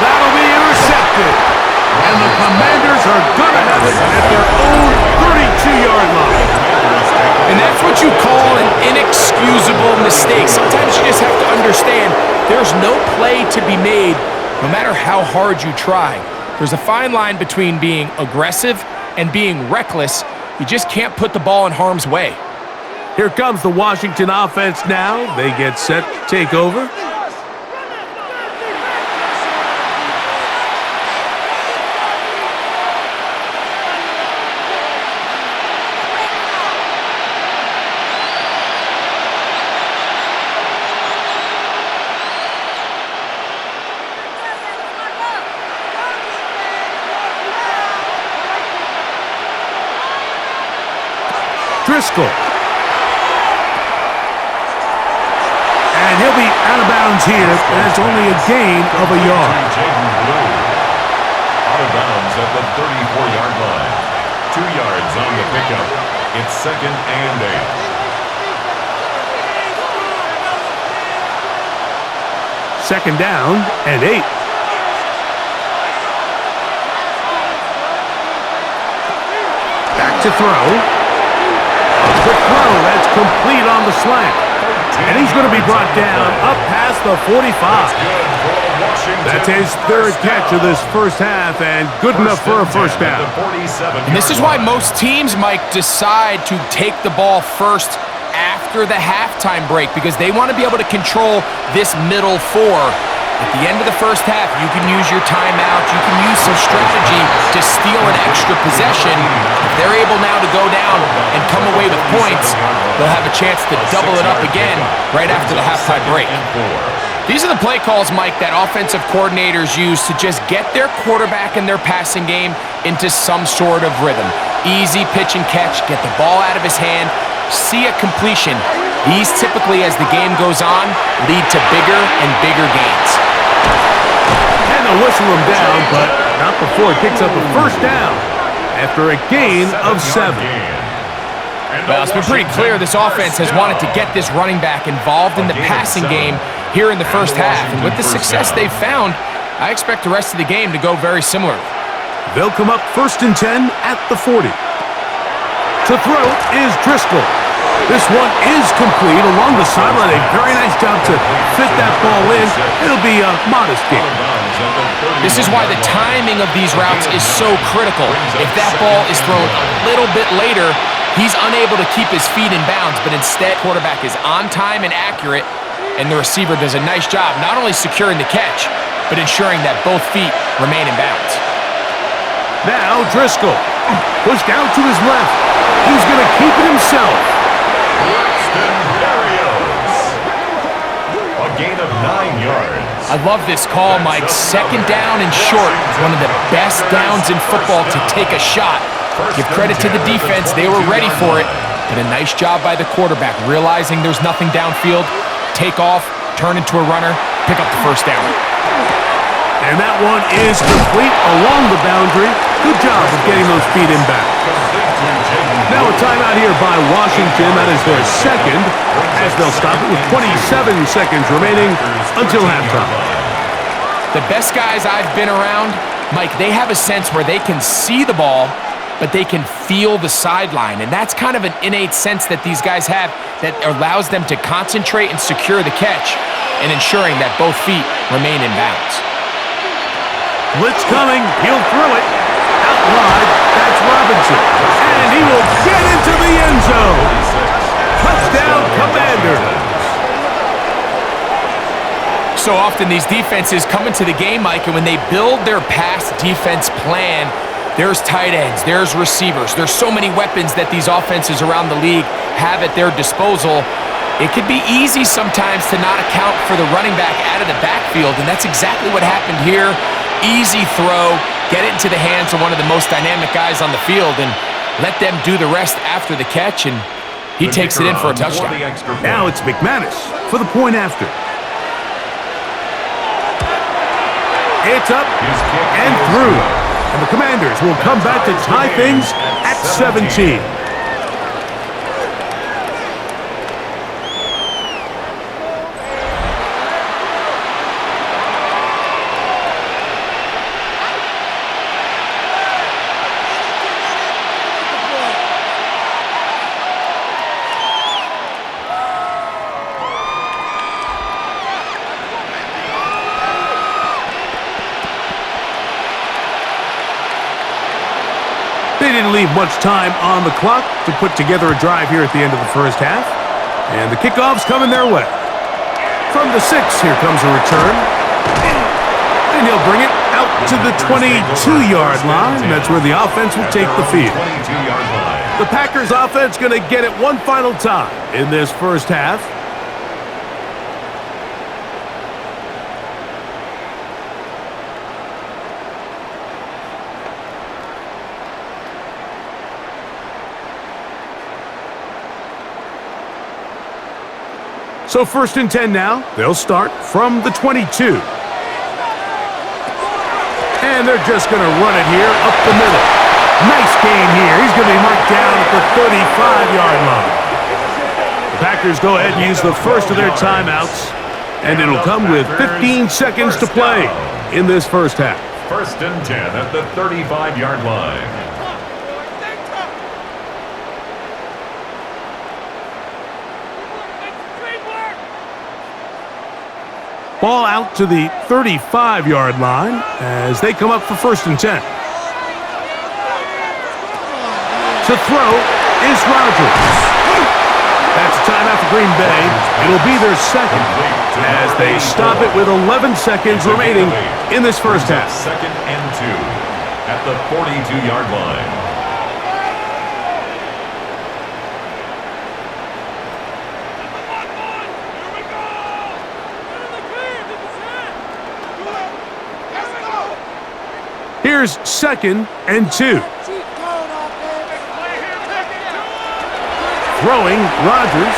That'll be intercepted. And the Commanders are going to have it at their own 32-yard line. And that's what you call an inexcusable mistake. Sometimes you just have to understand there's no play to be made no matter how hard you try. There's a fine line between being aggressive and being reckless. You just can't put the ball in harm's way. Here comes the Washington offense now. They get set to take over. Driscoll. And he'll be out of bounds here, and it's only a gain of a yard. Out of bounds at the 34-yard line. 2 yards on the pickup. It's 2nd and 8. 2nd down and 8. Back to throw. Quick throw, that's complete on the slant. And he's going to be brought down up past the 45. That's his 3rd catch of this first half, and good enough for a first down. And this is why most teams, Mike, decide to take the ball first after the halftime break, because they want to be able to control this middle 4. At the end of the first half, you can use your timeout, you can use some strategy to steal an extra possession. If they're able now to go down and come away with points, they'll have a chance to double it up again right after the halftime break. These are the play calls, Mike, that offensive coordinators use to just get their quarterback and their passing game into some sort of rhythm. Easy pitch and catch, get the ball out of his hand, see a completion. These typically, as the game goes on, lead to bigger and bigger gains. And they'll whistle him down, but not before it picks up a first down after a gain of 7. Well, it's been pretty clear this offense has wanted to get this running back involved in the passing game here in the first half. And with the success they've found, I expect the rest of the game to go very similar. They'll come up 1st and 10 at the 40. To throw is Driscoll. This one is complete along the sideline. A very nice job to fit that ball in. It'll be a modest gain. This is why the timing of these routes is so critical. If that ball is thrown a little bit later, he's unable to keep his feet in bounds, but instead, quarterback is on time and accurate, and the receiver does a nice job not only securing the catch, but ensuring that both feet remain in bounds. Now Driscoll, pushed out to his left. He's going to keep it himself. A gain of 9 yards. I love this call, Mike. 2nd down and short. One of the best downs in football to take a shot. Give credit to the defense. They were ready for it. But a nice job by the quarterback, realizing there's nothing downfield. Take off, turn into a runner, pick up the first down. And that one is complete along the boundary. Good job of getting those feet in back. Now a timeout here by Washington. That is their second, as they'll stop it with 27 seconds remaining until halftime. The best guys I've been around, Mike, they have a sense where they can see the ball, but they can feel the sideline. And that's kind of an innate sense that these guys have that allows them to concentrate and secure the catch and ensuring that both feet remain in bounds. Blitz coming. He'll throw it. Out wide. That's Robinson. And he will get into the end zone. Touchdown, Commanders. So often these defenses come into the game, Mike, and when they build their pass defense plan, there's tight ends, there's receivers, there's so many weapons that these offenses around the league have at their disposal. It could be easy sometimes to not account for the running back out of the backfield, and that's exactly what happened here. Easy throw, get it into the hands of one of the most dynamic guys on the field, and let them do the rest after the catch, and he takes it in for a touchdown. Now it's McManus for the point after. It's up and through. And the Commanders will come back to tie things at 17. They didn't leave much time on the clock to put together a drive here at the end of the first half. And the kickoff's coming their way. From the 6, here comes a return. And he'll bring it out to the 22-yard line. That's where the offense will take the field. The Packers offense going to get it one final time in this first half. So 1st and 10 now. They'll start from the 22. And they're just going to run it here up the middle. Nice gain here. He's going to be marked down at the 35-yard line. The Packers go ahead and use the first of their timeouts. And it'll come with 15 seconds to play in this first half. 1st and 10 at the 35-yard line. Ball out to the 35-yard line as they come up for 1st and 10. To throw is Rodgers. That's timeout for Green Bay. It'll be their second as they stop it with 11 seconds remaining in this first half. Second and 2 at the 42-yard line. Here's second and 2. Throwing, Rodgers.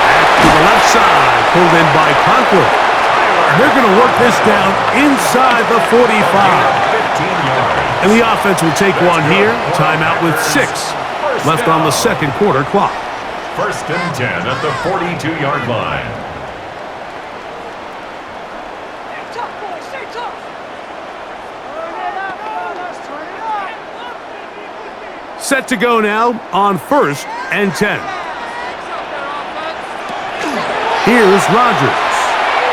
Back to the left side, pulled in by Conklin. They're going to work this down inside the 45. And the offense will take one here. Timeout with 6 left on the second quarter clock. First and 10 at the 42-yard line. Set to go now on first and 10. Here's Rodgers.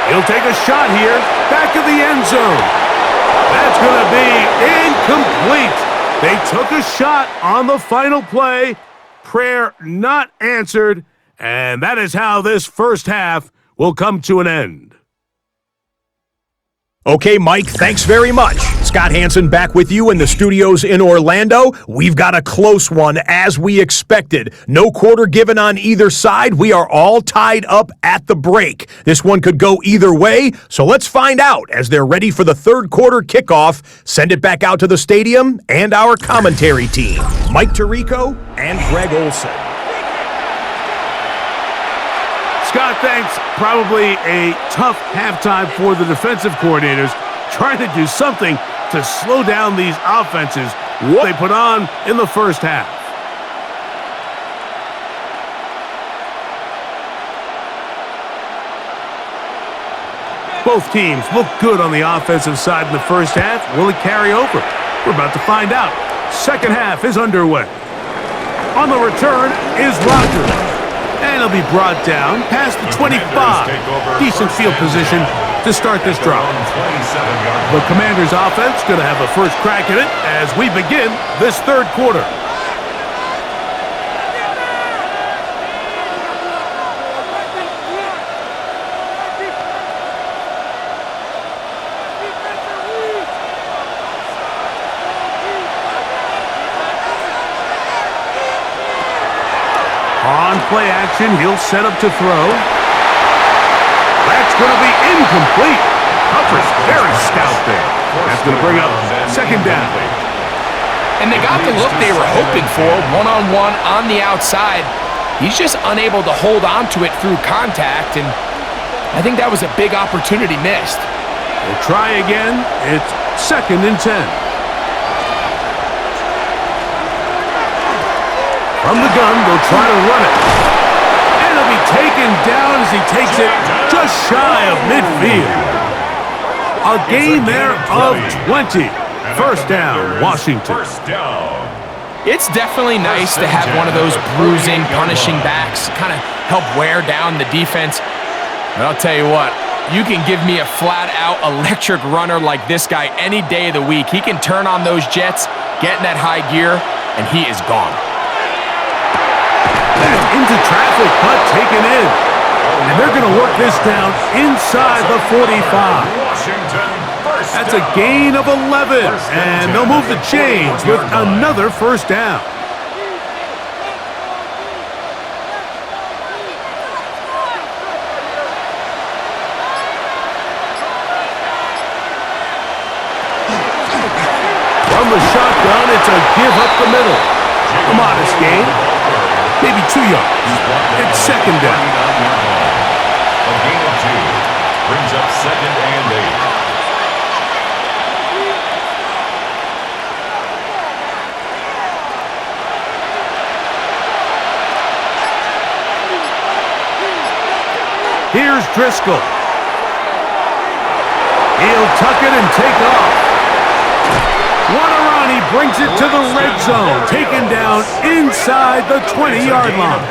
He'll take a shot here, back of the end zone. That's going to be incomplete. They took a shot on the final play. Prayer not answered, and that is how this first half will come to an end. Okay, Mike, thanks very much. Scott Hansen back with you in the studios in Orlando. We've got a close one, as we expected. No quarter given on either side. We are all tied up at the break. This one could go either way, so let's find out as they're ready for the third quarter kickoff. Send it back out to the stadium and our commentary team, Mike Tirico and Greg Olson. Scott, thanks. Probably a tough halftime for the defensive coordinators, trying to do something to slow down these offenses what they put on in the first half. Both teams look good on the offensive side in the first half. Will it carry over? We're about to find out. Second half is underway. On the return is Rodgers. And he'll be brought down past the 25. Decent field position to start this drive. The Commanders' offense going to have a first crack at it as we begin this third quarter. On play action, he'll set up to throw. That's going to be incomplete. Humphries very stout there. That's going to bring up second down. And they got the look they were hoping for, one-on-one on the outside. He's just unable to hold on to it through contact, and I think that was a big opportunity missed. We'll try again. It's second and 10. From the gun, they'll try to run it. And it'll be taken down as he takes it just shy of midfield. A gain there of 20. First down, Washington. It's definitely nice to have one of those bruising, punishing backs kind of help wear down the defense. But I'll tell you what, you can give me a flat-out electric runner like this guy any day of the week. He can turn on those jets, get in that high gear, and he is gone. That's into traffic, but taken in. And they're going to work this down inside the 45. That's a gain of 11. And they'll move the chains with another first down. From the shotgun, it's a give up the middle. A modest gain. Maybe 2 yards. It's second down. A gain of 2 brings up second and 8. Here's Driscoll. He'll tuck it and take off. He brings it to the red zone, taken down inside the 20-yard line.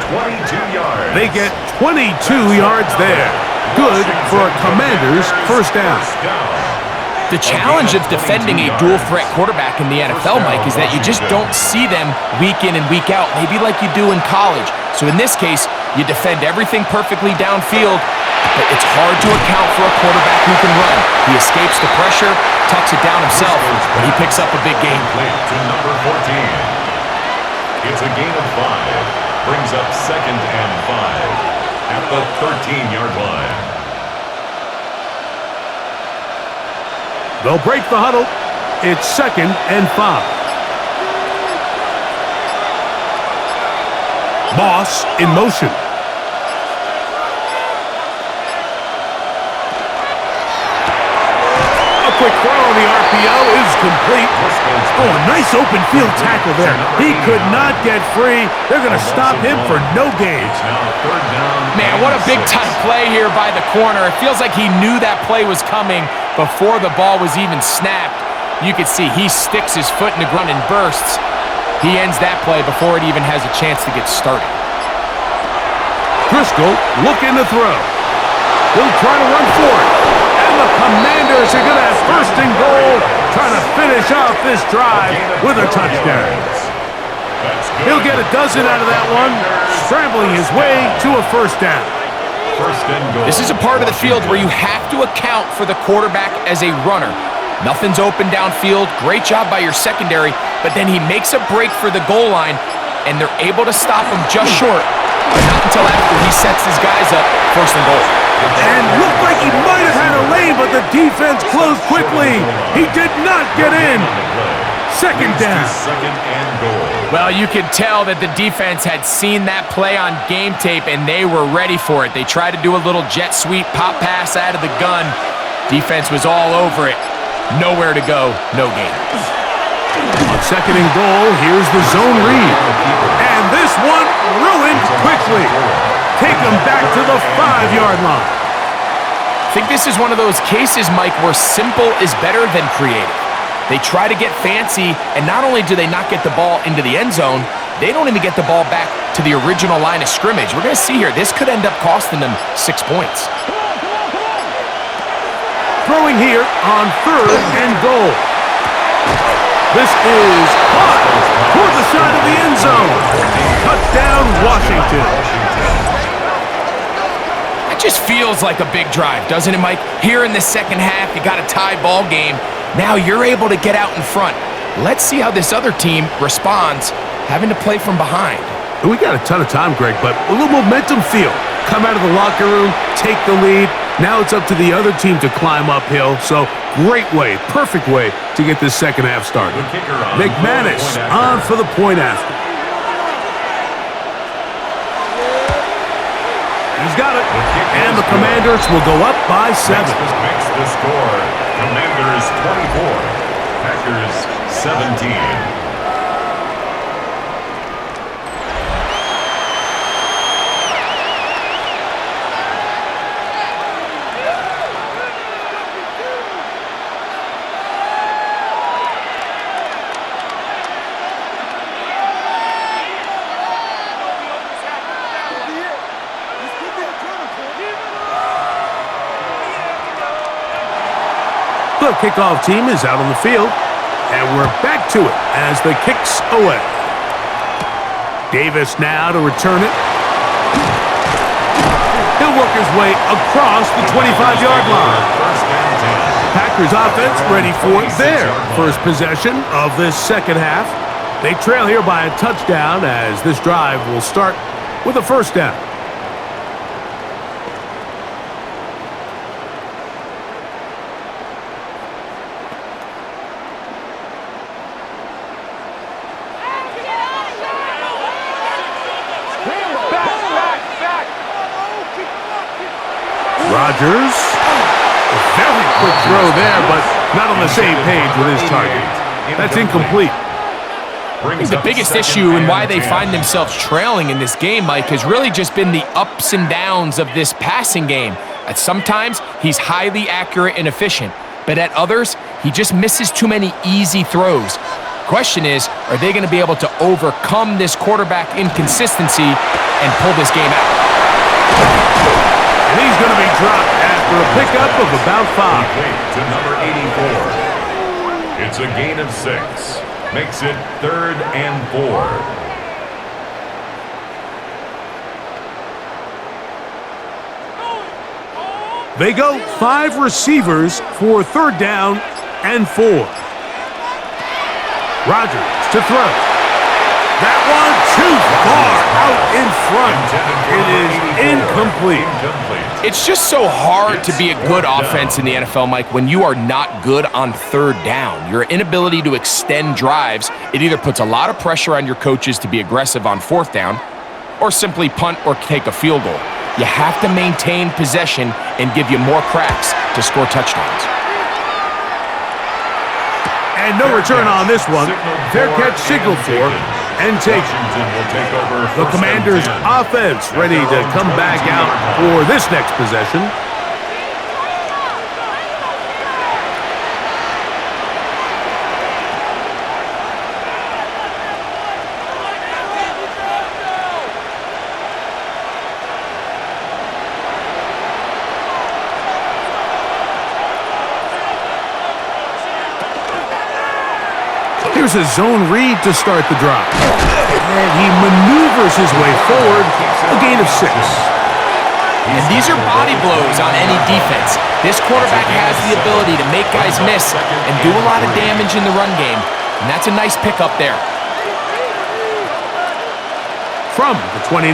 They get 22 yards there. Good for a Commanders first down. The challenge of defending a dual-threat quarterback in the NFL, Mike, is that you just don't see them week in and week out, maybe like you do in college. So in this case, You defend everything perfectly downfield, but it's hard to account for a quarterback who can run. He escapes the pressure, tucks it down himself, and he picks up a big gain. To number 14. It's a gain of 5. Brings up 2nd and 5 at the 13-yard line. They'll break the huddle. It's 2nd and 5. Moss in motion. A quick throw on the RPO is complete. Oh, a nice open field tackle there. He could not get free. They're going to stop him for no gain. Man, what a big-time play here by the corner. It feels like he knew that play was coming before the ball was even snapped. You can see he sticks his foot in the ground and bursts. He ends that play before it even has a chance to get started. Driscoll looking to throw. He'll try to run for it. And the Commanders are going to have 1st and goal, trying to finish off this drive with a touchdown. He'll get a dozen out of that one, scrambling his way to a 1st down. 1st and goal. This is a part of the field where you have to account for the quarterback as a runner. Nothing's open downfield. Great job by your secondary, but then he makes a break for the goal line, and they're able to stop him just short, but not until after he sets his guys up 1st and goal. And looked like he might have had a lane, but the defense closed quickly. He did not get in. 2nd down. 2nd and goal. Well, you could tell that the defense had seen that play on game tape, and they were ready for it. They tried to do a little jet sweep pop pass out of the gun. Defense was all over it. Nowhere to go, no gain. On 2nd and goal, here's the zone read. And this one ruined quickly. Take him back to the 5-yard line. I think this is one of those cases, Mike, where simple is better than creative. They try to get fancy, and not only do they not get the ball into the end zone, they don't even get the ball back to the original line of scrimmage. We're going to see here, this could end up costing them 6 points. Throwing here on 3rd and goal. This is caught toward the side of the end zone. Touchdown, Washington. It just feels like a big drive, doesn't it, Mike? Here in the second half, you got a tie ball game. Now you're able to get out in front. Let's see how this other team responds, having to play from behind. We got a ton of time, Greg, but a little momentum feel. Come out of the locker room, take the lead. Now it's up to the other team to climb uphill. So great way, perfect way to get this second half started. McManus on for the point after. He's got it. And the Commanders will go up by 7. Makes the score. Commanders 24. Packers 17. The kickoff team is out on the field, and we're back to it as the kick's away. Davis now to return it. He'll work his way across the 25-yard line. Packers offense ready for their first possession of this second half. They trail here by a touchdown as this drive will start with a 1st down. Rodgers, a very quick throw there, but not on the same page with his target. That's incomplete. I think the biggest issue and why they find themselves trailing in this game, Mike, has really just been the ups and downs of this passing game. At sometimes, he's highly accurate and efficient, but at others, he just misses too many easy throws. Question is, are they going to be able to overcome this quarterback inconsistency and pull this game out? And he's going to be dropped after a pickup of about 5. To number 84. It's a gain of 6. Makes it 3rd and 4. They go 5 receivers for 3rd down and 4. Rodgers to throw. That one too far out in front. It is incomplete. It's just so hard to be a good offense in the NFL, Mike, when you are not good on 3rd down. Your inability to extend drives, it either puts a lot of pressure on your coaches to be aggressive on 4th down or simply punt or take a field goal. You have to maintain possession and give you more cracks to score touchdowns. And no return on this one. Fair catch signaled for and taken. The Commanders' offense ready to come back out for this next possession. Here's a zone read to start the drive. And he maneuvers his way forward, a gain of 6. And these are body blows on any defense. This quarterback has the ability to make guys miss and do a lot of damage in the run game. And that's a nice pickup there. From the 29,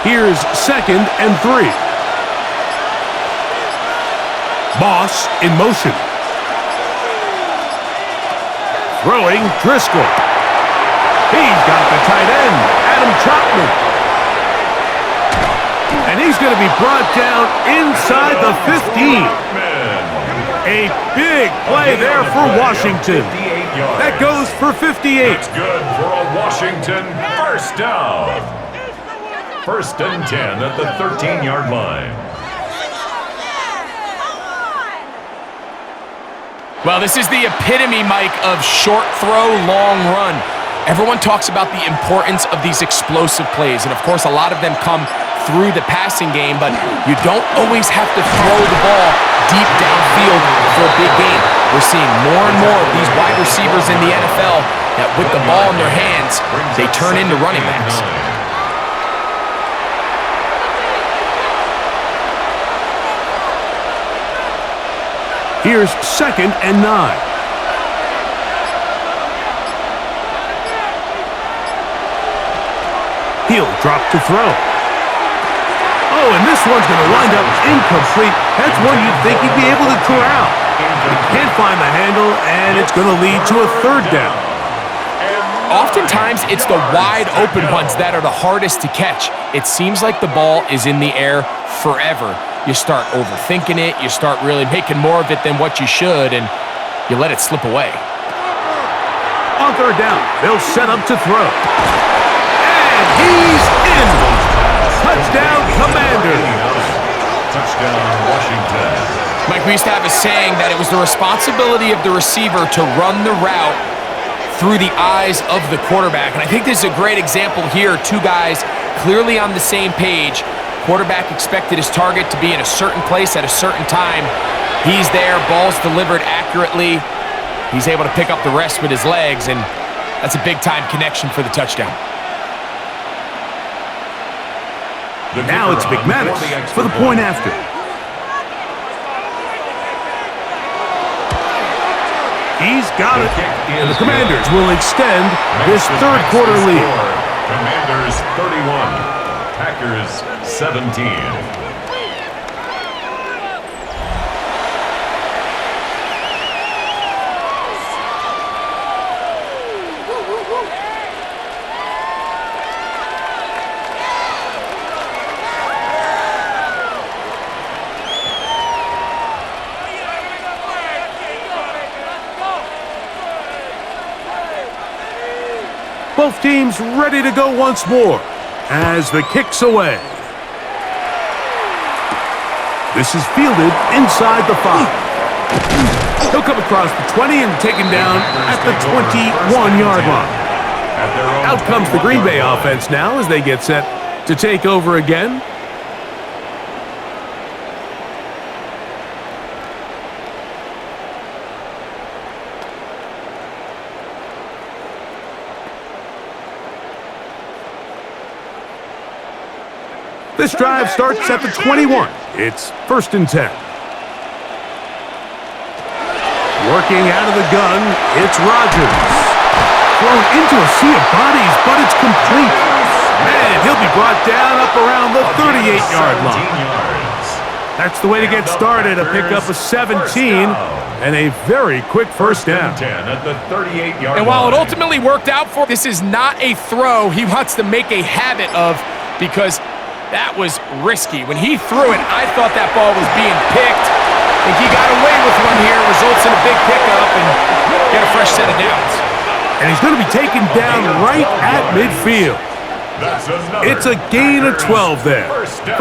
here's 2nd and 3. Moss in motion. Throwing Driscoll. He's got the tight end, Adam Chapman. And he's going to be brought down inside the 15. A big play there for Washington. That goes for 58. That's good for a Washington 1st down. 1st and 10 at the 13-yard line. Well, this is the epitome, Mike, of short throw, long run. Everyone talks about the importance of these explosive plays, and of course, a lot of them come through the passing game, but you don't always have to throw the ball deep downfield for a big gain. We're seeing more and more of these wide receivers in the NFL that with the ball in their hands, they turn into running backs. Here's 2nd and 9. He'll drop to throw. Oh, and this one's going to wind up incomplete. That's one you'd think he'd be able to corral. He can't find the handle, and it's going to lead to a 3rd down. Oftentimes, it's the wide open ones that are the hardest to catch. It seems like the ball is in the air forever. You start overthinking it, you start really making more of it than what you should, and you let it slip away. On 3rd down, they'll set up to throw. And he's in! Touchdown, Commanders! Touchdown, Washington. Mike, we used to have a saying that it was the responsibility of the receiver to run the route through the eyes of the quarterback. And I think this is a great example here. 2 guys clearly on the same page. Quarterback expected his target to be in a certain place at a certain time. He's there, ball's delivered accurately. He's able to pick up the rest with his legs, and that's a big-time connection for the touchdown. Now it's McManus for the point after. He's got it, and the Commanders will extend this 3rd quarter lead. Commanders 31. Packers 17. Both teams ready to go once more as the kick's away. This is fielded inside the 5. He'll come across the 20 and taken down at the 21-yard line. Out comes the Green Bay offense now as they get set to take over again. This drive starts at the 21. It's 1st and 10. Working out of the gun, it's Rodgers. Thrown into a sea of bodies, but it's complete. Man, he'll be brought down up around the 38-yard line. That's the way to get started, a pickup of 17 and a very quick first down. 10 at the 38-yard And while it line. ultimately worked out for him, this is not a throw he wants to make a habit of, because that was risky. When he threw it, I thought that ball was being picked. I think he got away with one here, results in a big pickup and get a fresh set of downs. And he's going to be taken down right at midfield. That's another It's a gain of 12 there.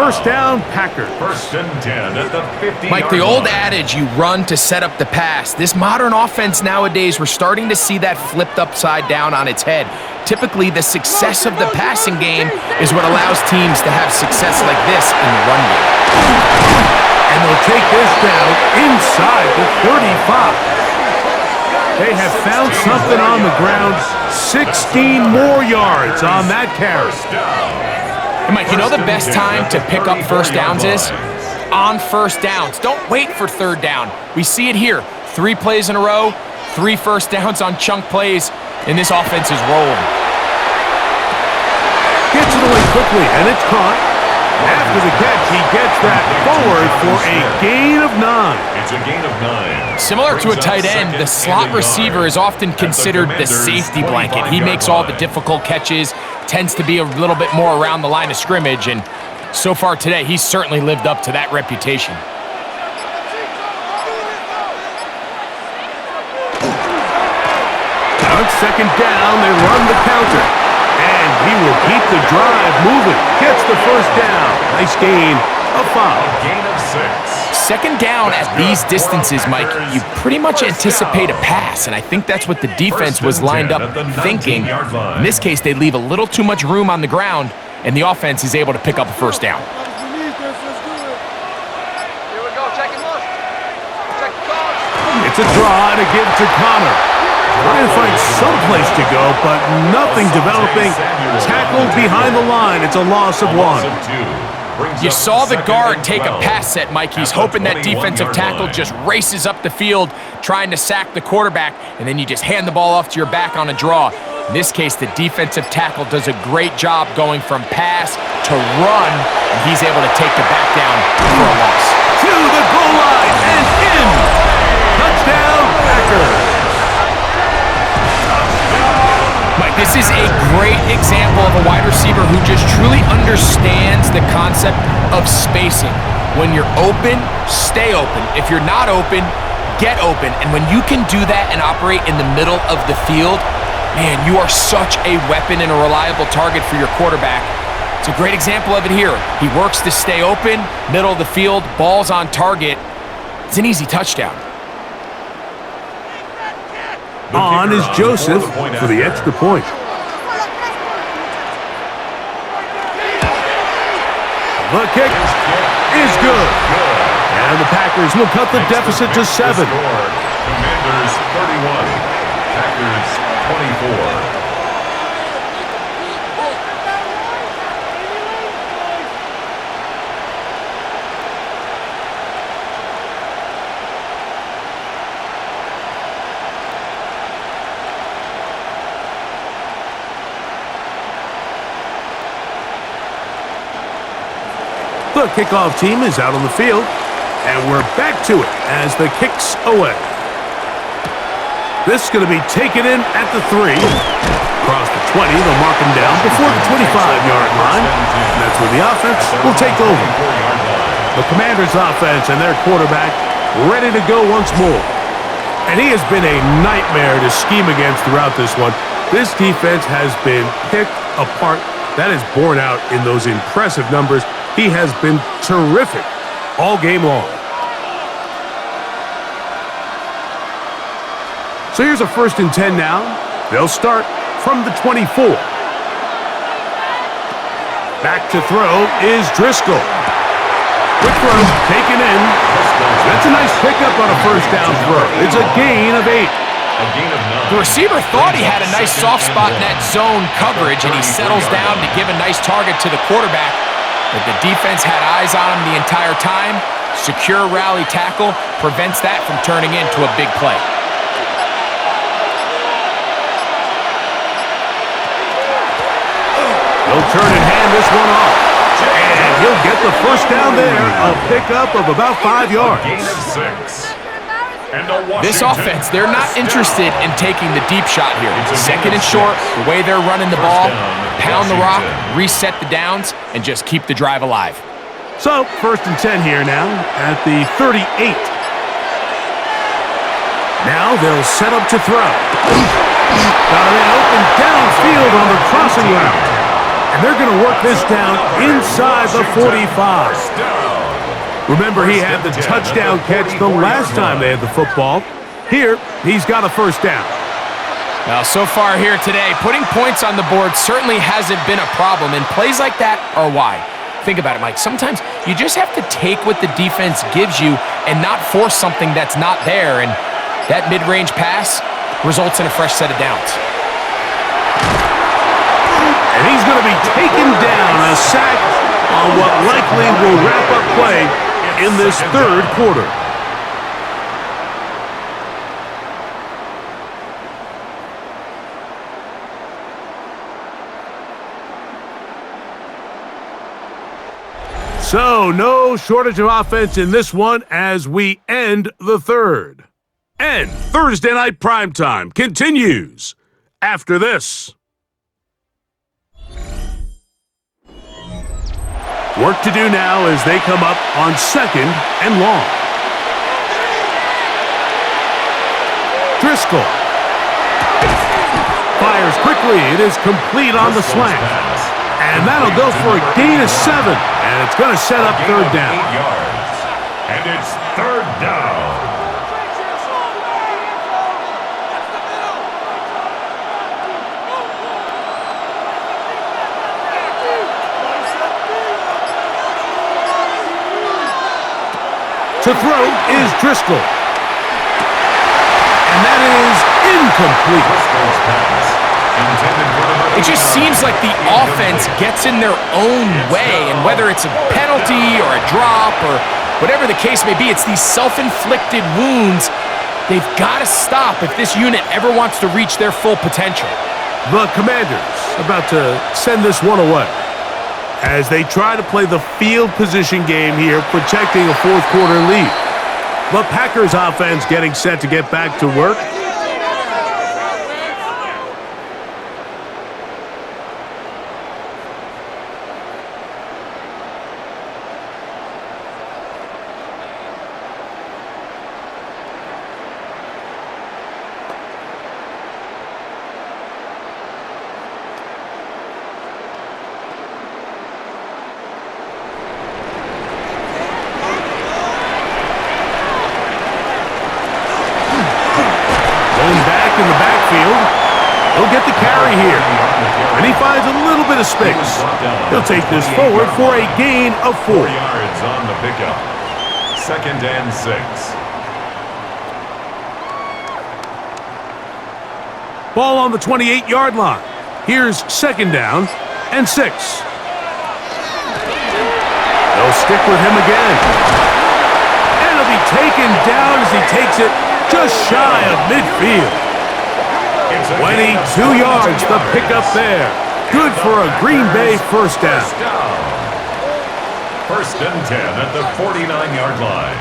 First down, Packers. 1st and 10 at the 50-yard Mike, the old line. adage, you run to set up the pass. This modern offense nowadays, we're starting to see that flipped upside down on its head. Typically, the success of the passing game is what allows teams to have success like this in the run game. And they'll take this down inside the 35. They have found something on the ground. 16 more yards on that carry. And Mike, you know the best time to pick up first downs is? On first downs. Don't wait for third down. We see it here. 3 plays in a row, 3 first downs on chunk plays, and this offense is rolling. Gets it away quickly, and it's caught. After the catch, he gets that forward for a gain of 9. It's a gain of 9. Similar to a Brings up tight end, the second slot and receiver yard is often at the considered the Commanders' safety blanket. He 25-yard makes all the line. difficult catches, tends to be a little bit more around the line of scrimmage, and so far today, he's certainly lived up to that reputation. Now it's second down. They run the counter. And he will keep the drive moving. Gets the first down. Nice gain of 5. Gain of 6. Second down at these distances, Mike, you pretty much anticipate a pass, and I think that's what the defense was lined up thinking. In this case, they leave a little too much room on the ground, and the offense is able to pick up a first down. It's a draw to give to Connor. Trying to find some place to go, but nothing developing. Tackled behind the line. It's a loss of 1. You saw the guard take a pass set, Mike. He's hoping that defensive tackle just races up the field trying to sack the quarterback, and then you just hand the ball off to your back on a draw. In this case, the defensive tackle does a great job going from pass to run, and he's able to take the back down for a loss. To the goal line and in. Touchdown, Packers. Mike, this is a great example of a wide receiver who just truly understands the concept of spacing. When you're open, stay open. If you're not open, get open. And when you can do that and operate in the middle of the field, man, you are such a weapon and a reliable target for your quarterback. It's a great example of it here. He works to stay open, middle of the field, ball's on target. It's an easy touchdown. On is Joseph for the extra point. The kick is good. And the Packers will cut the deficit to 7. Commanders 31, Packers 24. The kickoff team is out on the field, and we're back to it as the kick's away. This is going to be taken in at the 3. Across the 20, they'll mark him down before the 25-yard line. And that's where the offense will take over. The Commanders' offense and their quarterback ready to go once more. And he has been a nightmare to scheme against throughout this one. This defense has been picked apart. That is borne out in those impressive numbers. He has been terrific all game long. So here's a 1st and 10 now. They'll start from the 24. Back to throw is Driscoll. Quick throw, taken in. That's a nice pickup on a first down throw. It's a gain of 8. The receiver thought he had a nice soft spot in that zone coverage, and he settles down to give a nice target to the quarterback. But the defense had eyes on him the entire time. Secure rally tackle prevents that from turning into a big play. He'll turn and hand this one off. And he'll get the first down there, a pickup of about 5 yards. Gain of 6. This offense, they're not interested in taking the deep shot here. Second and short, the way they're running the ball, pound the rock, reset the downs, and just keep the drive alive. So, 1st and 10 here now at the 38. Now they'll set up to throw. Got it open downfield on the crossing route. And they're going to work this down inside the 45. Remember, he had the touchdown catch the last time they had the football. Here, he's got a first down. Well, so far here today, putting points on the board certainly hasn't been a problem, and plays like that are why. Think about it, Mike. Sometimes you just have to take what the defense gives you and not force something that's not there, and that mid-range pass results in a fresh set of downs. And he's going to be taken down, a sack on what likely will wrap up play in this 3rd quarter. So, no shortage of offense in this one as we end the 3rd. And Thursday Night Primetime continues after this. Work to do now as they come up on 2nd and long. Driscoll fires quickly. It is complete on the slant. And that'll go for a gain of 7. And it's going to set up 3rd down. 8 yards. And it's 3rd down. To throw is Driscoll. And that is incomplete. It just seems like the offense gets in their own way, and whether it's a penalty or a drop or whatever the case may be, it's these self-inflicted wounds they've got to stop if this unit ever wants to reach their full potential. The Commanders about to send this one away as they try to play the field position game here, protecting a 4th quarter lead. The Packers offense getting set to get back to work. In the backfield, he'll get the carry here, and he finds a little bit of space. He'll take this forward for a gain of 4. 4 yards on the pickup. 2nd and 6. Ball on the 28-yard line. Here's 2nd down and 6. They'll stick with him again, and he'll be taken down as he takes it just shy of midfield. 22 yards, the pickup there. Good for a Green Bay first down. 1st and 10 at the 49-yard line.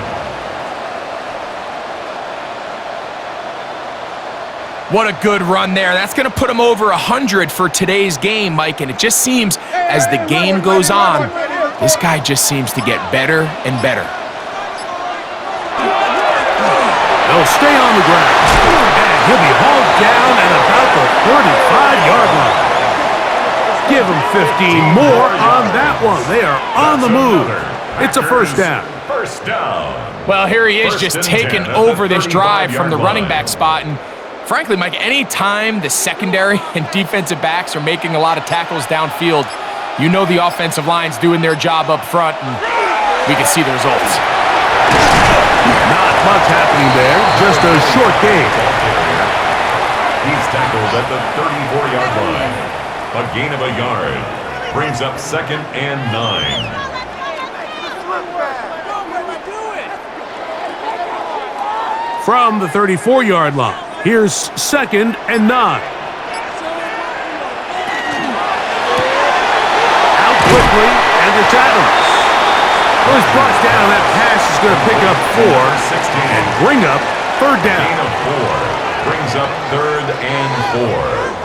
What a good run there. That's going to put them over 100 for today's game, Mike, and it just seems as the game goes on, this guy just seems to get better and better. They'll stay on the ground. He'll be hauled down at about the 35-yard line. Give him 15 more on that one. They are on the move. It's a first down. First down. Well, here he is just taking over this drive from the running back spot. And frankly, Mike, any time the secondary and defensive backs are making a lot of tackles downfield, you know the offensive line's doing their job up front, and we can see the results. Not much happening there. Just a short gain. He's tackled at the 34-yard line. A gain of 1 yard. Brings up 2nd and 9. From the 34-yard line, here's 2nd and 9. Out quickly, and it's Adams. Well, he's brought down. That pass is going to pick up 4 and bring up 3rd down. Gain of 4. Brings up 3rd and 4.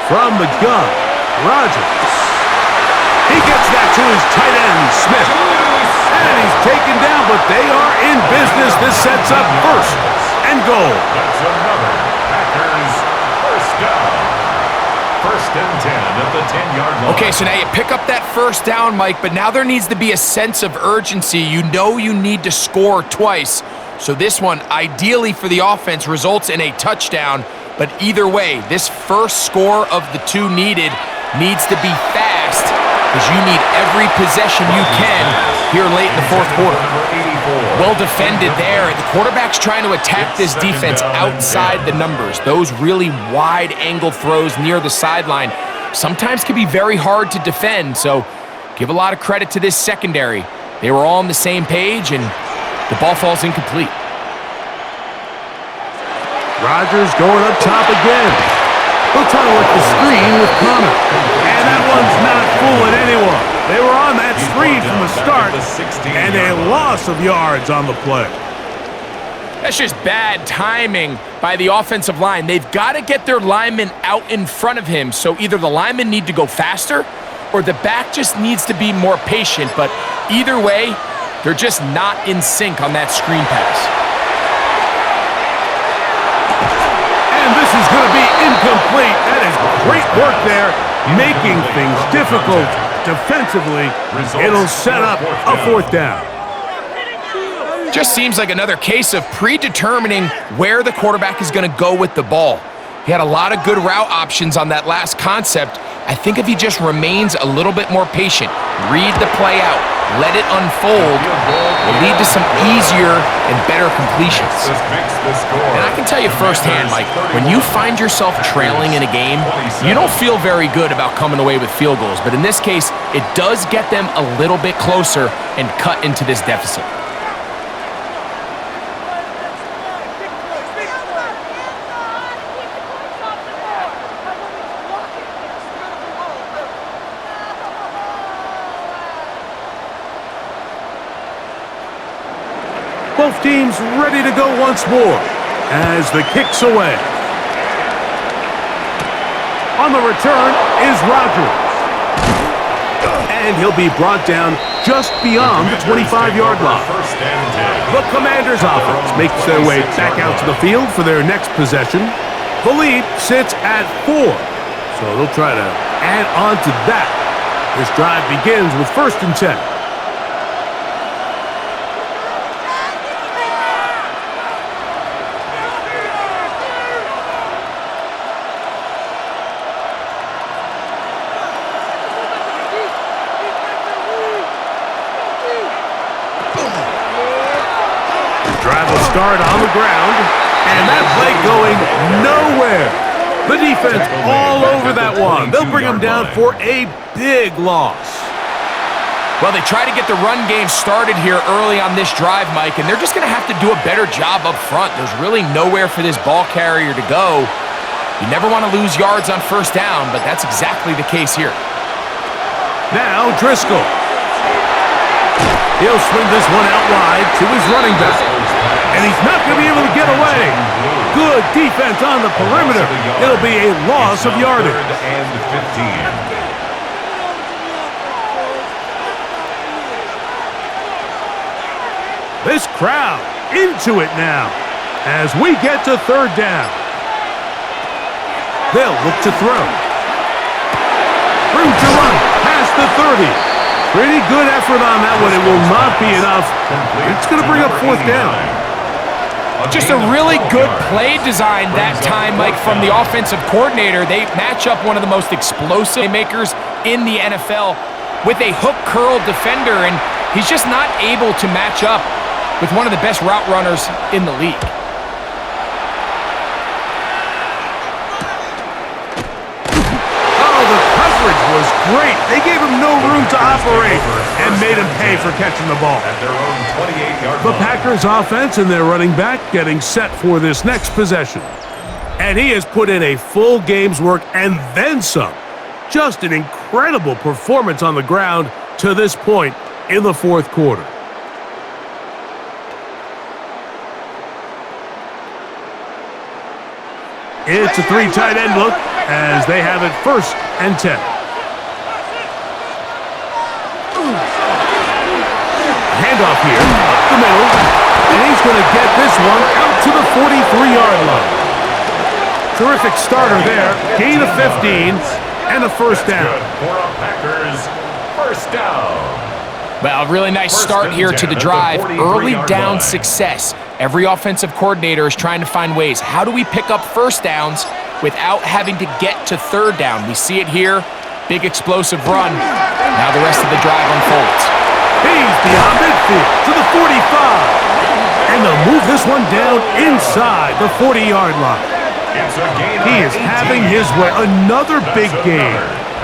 From the gun, Rodgers. He gets that to his tight end, Smith. And he's taken down, but they are in business. This sets up 1st and goal. That's another Packers first down. 1st and 10 at the 10-yard line. Okay, so now you pick up that 1st down, Mike, but now there needs to be a sense of urgency. You know you need to score twice. So this one, ideally for the offense, results in a touchdown. But either way, this first score of the 2 needed needs to be fast because you need every possession you can here late in the 4th quarter. Well defended there. The quarterback's trying to attack this defense outside the numbers. Those really wide angle throws near the sideline sometimes can be very hard to defend. So give a lot of credit to this secondary. They were all on the same page and the ball falls incomplete. Rodgers going up top again. He'll try to work the screen with Connor. And that one's not fooling anyone. They were on that screen from the start, and a loss of yards on the play. That's just bad timing by the offensive line. They've got to get their linemen out in front of him, so either the linemen need to go faster or the back just needs to be more patient. But either way, they're just not in sync on that screen pass. This is going to be incomplete. That is great work there, making things difficult defensively. It'll set up a 4th down. Just seems like another case of predetermining where the quarterback is going to go with the ball. He had a lot of good route options on that last concept. I think if he just remains a little bit more patient, read the play out, let it unfold, will lead to some easier and better completions. And I can tell you firsthand, Mike, when you find yourself trailing in a game, you don't feel very good about coming away with field goals. But in this case, it does get them a little bit closer and cut into this deficit. Both teams ready to go once more as the kick's away. On the return is Rodgers. And he'll be brought down just beyond the 25-yard line. The Commanders' offense makes their way back out to the field for their next possession. The lead sits at 4, so they'll try to add on to that. This drive begins with 1st and 10. Start on the ground, and that play going nowhere. The defense all over that one. They'll bring him down for a big loss. Well, they try to get the run game started here early on this drive, Mike, and they're just going to have to do a better job up front. There's really nowhere for this ball carrier to go. You never want to lose yards on 1st down, but that's exactly the case here. Now Driscoll. He'll swing this one out wide to his running back. And he's not going to be able to get away. Good defense on the perimeter. It'll be a loss of yardage. 3rd and 15. This crowd into it now as we get to 3rd down. They'll look to throw. Room to run past the 30. Pretty good effort on that one. It will not be enough. It's going to bring up 4th down. Just a really good play design that time, Mike, from the offensive coordinator. They match up one of the most explosive makers in the NFL. with a hook curl defender, and he's just not able to match up with one of the best route runners in the league. Oh, the coverage was great. They gave him no room to operate and made him pay for catching the ball. At their own 28-yard The line. Packers offense and their running back getting set for this next possession. And he has put in a full game's work and then some. Just an incredible performance on the ground to this point in the fourth quarter. It's a three tight end look as they have it 1st and 10. Handoff here, up the middle, and he's going to get this one out to the 43-yard line. Terrific starter there, gain of 15, and a 1st down. For a Packers first down. Well, a really nice start here to the drive. Early down success. Every offensive coordinator is trying to find ways. How do we pick up 1st downs without having to get to 3rd down? We see it here. Big explosive run. Now the rest of the drive unfolds. He's beyond midfield to the 45. And they'll move this one down inside the 40-yard line. It's a gain He of is having 18. his way. Another That's big game.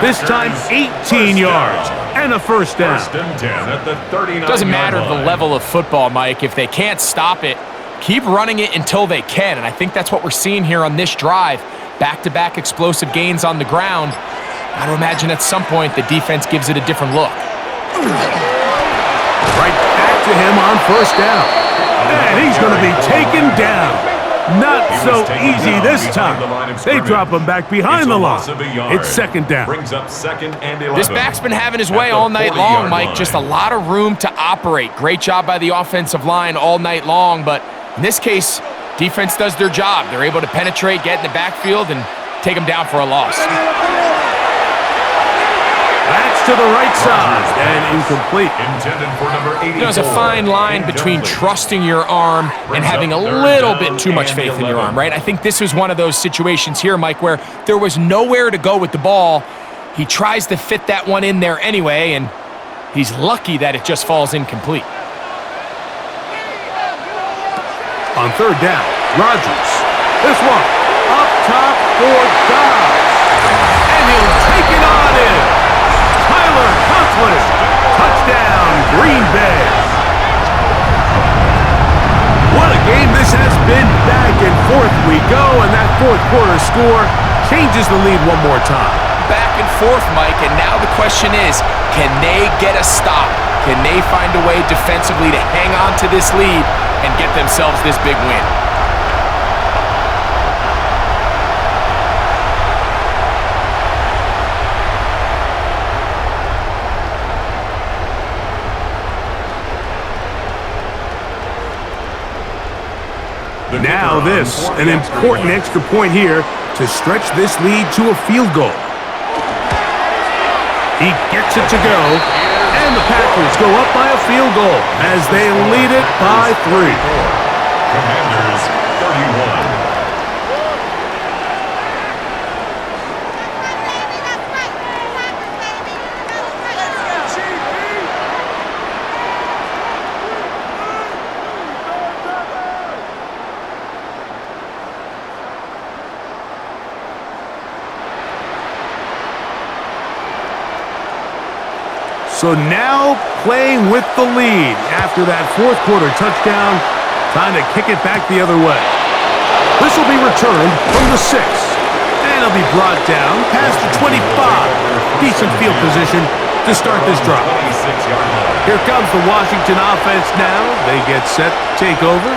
This time Packers 18 first yards down. and a 1st down. 1st and 10 at the 39-yard Doesn't matter the line. level of football, Mike. If they can't stop it, keep running it until they can. And I think that's what we're seeing here on this drive. Back-to-back explosive gains on the ground. Got to imagine at some point the defense gives it a different look. Right back to him on 1st down. And he's going to be taken down. Not He so was taken easy down this behind the time. line of They scrimmage. drop him back behind It's the a line. loss of a yard. It's 2nd down. Brings up 2nd and 11. This back's been having his At way the all night 40-yard long, Mike. line. Just a lot of room to operate. Great job by the offensive line all night long, but in this case, defense does their job. They're able to penetrate, get in the backfield, and take them down for a loss. That's to the right side and incomplete. Intended for number 84. There's a fine line between trusting your arm and having a little bit too much faith in your arm, right? I think this was one of those situations here, Mike, where there was nowhere to go with the ball. He tries to fit that one in there anyway, and he's lucky that it just falls incomplete. On 3rd down, Rodgers. This one up top for Dobbs. And he'll take it on in. Tyler Conklin. Touchdown, Green Bay. What a game this has been. Back and forth we go, and that 4th quarter score changes the lead one more time. Back and forth, Mike, and now the question is, can they get a stop? Can they find a way defensively to hang on to this lead and get themselves this big win? Now this, an important extra point here to stretch this lead to a field goal. He gets it to go, and the Packers go up by a field goal as they lead it by 3. Commanders 31. So now playing with the lead after that 4th quarter touchdown. Time to kick it back the other way. This will be returned from the 6. And it'll be brought down past the 25. Decent field position to start this drive. 26-yard line. Here comes the Washington offense now. They get set, take over.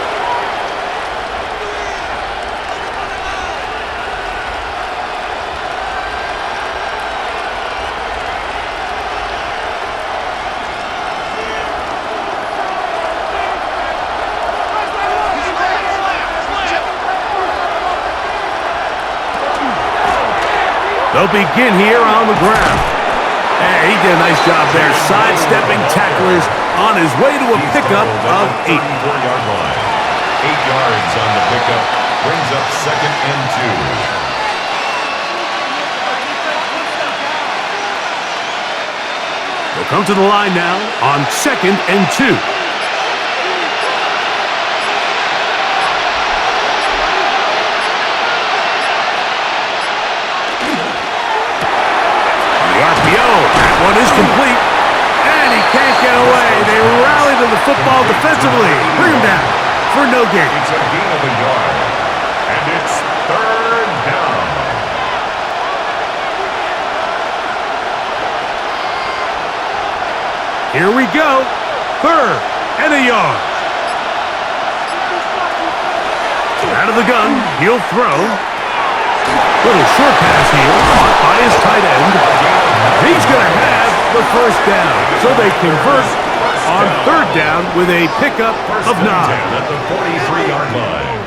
They'll begin here on the ground. Hey, he did a nice job there, sidestepping tacklers on his way to a pickup of 8. 34-yard line. 8 yards on the pickup. Brings up 2nd and 2. Come to the line now on 2nd and 2. The RPO, that one is complete. And he can't get away. They rally to the football defensively. Bring him down for no gain. It's a gain of a yard. And it's 3rd down. Here we go. 3rd and a yard. Out of the gun, he'll throw. Little short pass here, caught by his tight end. He's going to have the 1st down. So they convert on 3rd down with a pickup of 9. At the 43-yard line.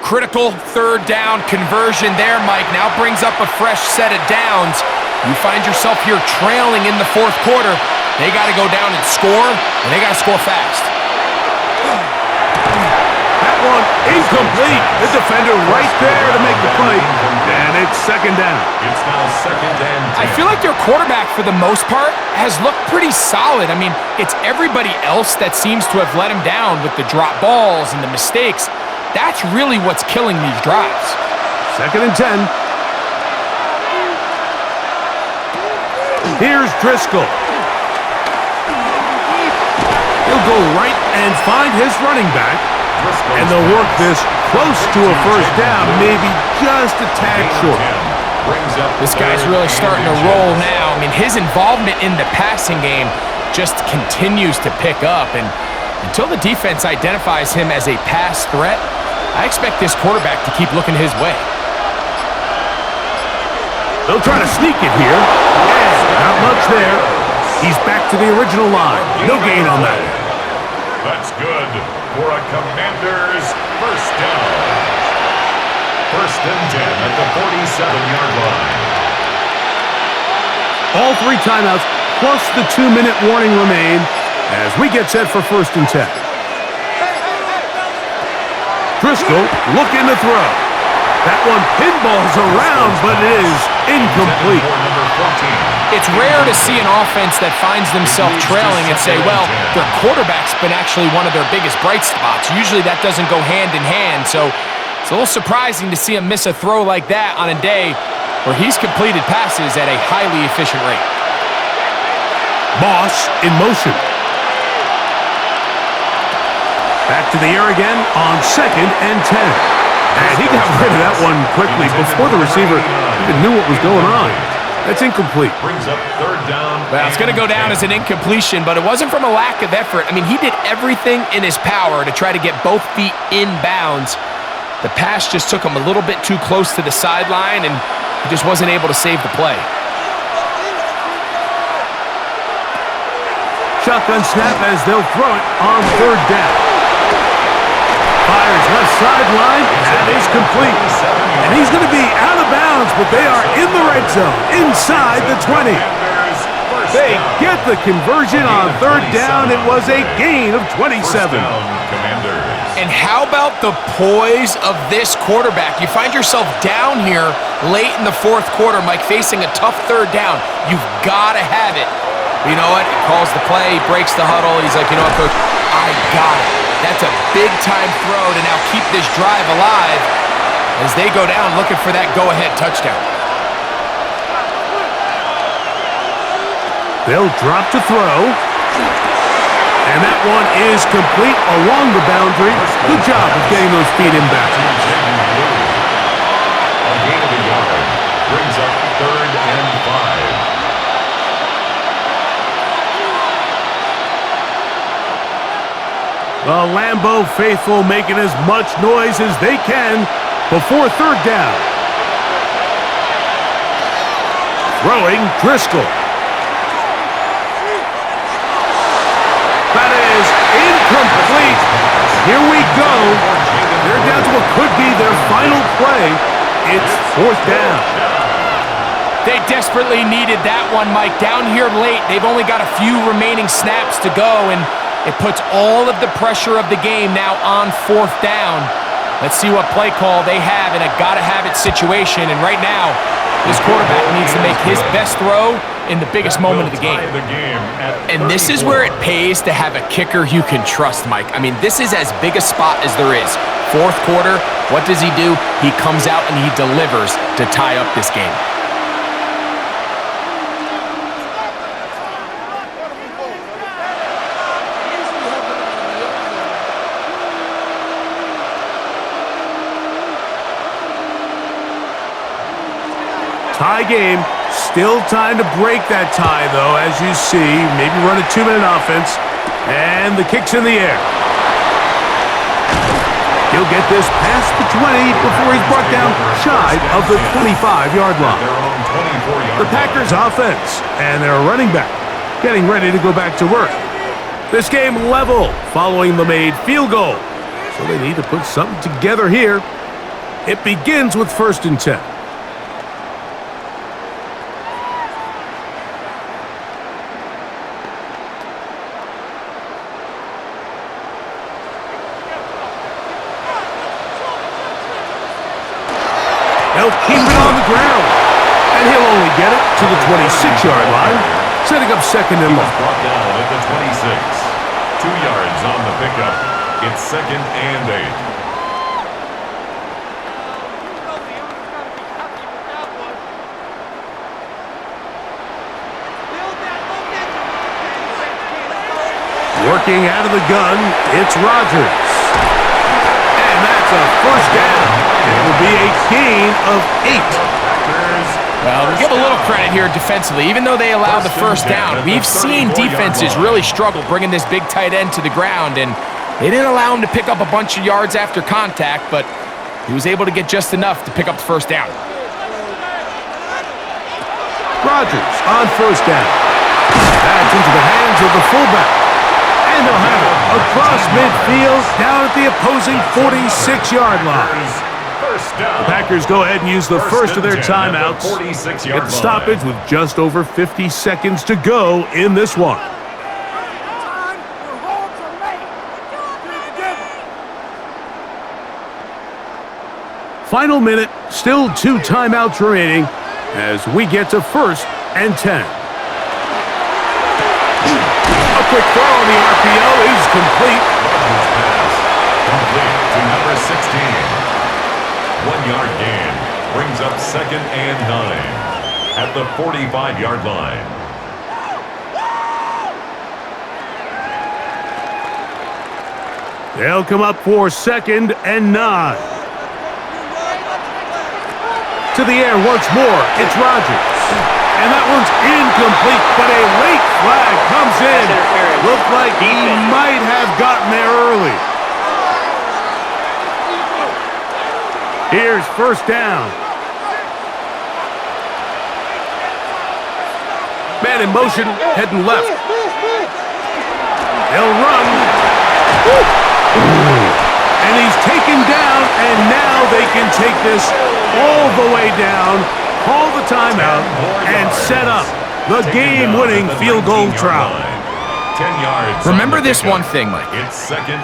Critical 3rd down conversion there, Mike. Now brings up a fresh set of downs. You find yourself here trailing in the 4th quarter. They got to go down and score, and they got to score fast. That one incomplete. The defender right there to make the play. And it's 2nd down. It's now 2nd and 10. I feel like their quarterback, for the most part, has looked pretty solid. I mean, it's everybody else that seems to have let him down with the drop balls and the mistakes. That's really what's killing these drives. 2nd and 10. Here's Driscoll. He'll go right and find his running back. And they'll work this close to a 1st down, maybe just a tad short. This guy's really starting to roll now. I mean, his involvement in the passing game just continues to pick up. And until the defense identifies him as a pass threat, I expect this quarterback to keep looking his way. They'll try to sneak it here. And not much there. He's back to the original line. No gain on that. That's good for a Commanders 1st down. 1st and 10 at the 47-yard line. All 3 timeouts plus the 2-minute warning remain as we get set for 1st and 10. Driscoll looking to throw. That one pinballs around, but it is incomplete. It's rare to see an offense that finds themselves trailing and say, well, their quarterback's been actually one of their biggest bright spots. Usually that doesn't go hand in hand, so it's a little surprising to see him miss a throw like that on a day where he's completed passes at a highly efficient rate. Moss in motion. Back to the air again on 2nd and 10. And he got rid of that one quickly before the receiver even knew what was going on. That's incomplete. Brings up 3rd down. Well, it's going to go down as an incompletion, but it wasn't from a lack of effort. I mean, he did everything in his power to try to get both feet in bounds. The pass just took him a little bit too close to the sideline, and he just wasn't able to save the play. Shotgun snap as they'll throw it on 3rd down. Fires left sideline. That is complete. And he's going to be out of bounds, but they are in the red zone, inside the 20. They get the conversion on 3rd down. It was a gain of 27. And how about the poise of this quarterback? You find yourself down here late in the 4th quarter, Mike, facing a tough 3rd down. You've got to have it. You know what? He calls the play, he breaks the huddle. He's like, you know what, Coach? I got it. That's a big-time throw to now keep this drive alive as they go down looking for that go-ahead touchdown. They'll drop to throw. And that one is complete along the boundary. Good job of getting those feet in back. A gain of a yard brings up 3rd and 5. The Lambeau faithful making as much noise as they can before 3rd down. Throwing Driscoll. That is incomplete. Here we go. They're down to what could be their final play. It's 4th down. They desperately needed that one, Mike. Down here late, they've only got a few remaining snaps to go, and it puts all of the pressure of the game now on 4th down. Let's see what play call they have in a gotta-have-it situation, and right now, this quarterback needs to make his best throw in the biggest moment of the game. And this is where it pays to have a kicker you can trust, Mike. I mean, this is as big a spot as there is. 4th quarter, what does he do? He comes out and he delivers to tie up this game. Tie game. Still time to break that tie, though, as you see. Maybe run a 2-minute offense. And the kick's in the air. He'll get this past the 20 before he's brought down shy of the 25-yard line. The Packers offense and their running back getting ready to go back to work. This game level following the made field goal. So they need to put something together here. It begins with 1st and 10. They'll keep it on the ground. And he'll only get it to the 26-yard line, setting up 2nd and long. Brought down at the 26. 2 yards on the pickup. It's 2nd and 8. Working out of the gun, it's Rodgers. And that's a 1st down. It will be a gain of 8. Well, we give a little credit here defensively. Even though they allowed the 1st down, we've seen defenses really struggle bringing this big tight end to the ground, and they didn't allow him to pick up a bunch of yards after contact, but he was able to get just enough to pick up the 1st down. Rodgers on 1st down. That's into the hands of the fullback. And they'll have it across midfield down at the opposing 46-yard line. The Packers go ahead and use the first of their timeouts. Get the stoppage with just over 50 seconds to go in this one. Final minute, still 2 timeouts remaining as we get to 1st and 10. A quick throw on the RPO is complete. Complete to number 16. 1-yard gain brings up 2nd and 9 at the 45-yard line. They'll come up for 2nd and 9. To the air once more, it's Rodgers. And that one's incomplete, but a late flag comes in. Looked like he might have gotten there early. Here's 1st down. Man in motion, heading left. They'll run. And he's taken down, and now they can take this all the way down, call the timeout, and set up the game-winning field goal try. 10 yards. Remember this one thing, Mike.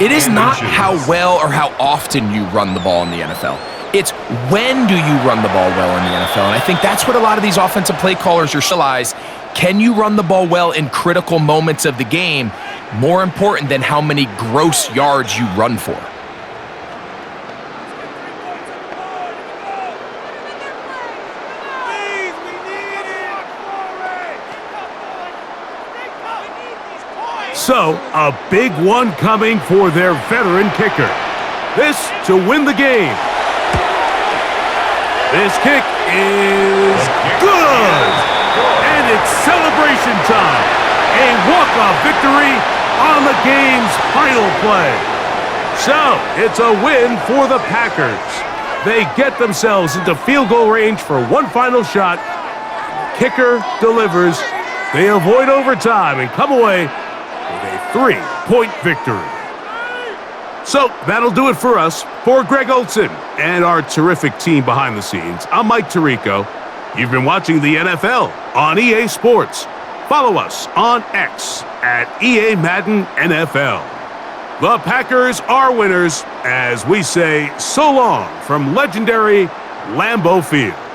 It is not how well or how often you run the ball in the NFL. It's when do you run the ball well in the NFL, and I think that's what a lot of these offensive play callers are realize. Can you run the ball well in critical moments of the game? More important than how many gross yards you run for. So, a big one coming for their veteran kicker. This to win the game. This kick is good! And it's celebration time. A walk-off victory on the game's final play. So, it's a win for the Packers. They get themselves into field goal range for one final shot. Kicker delivers. They avoid overtime and come away with a 3-point victory. So, that'll do it for us. For Greg Olson and our terrific team behind the scenes, I'm Mike Tirico. You've been watching the NFL on EA Sports. Follow us on X at EA Madden NFL. The Packers are winners as we say so long from legendary Lambeau Field.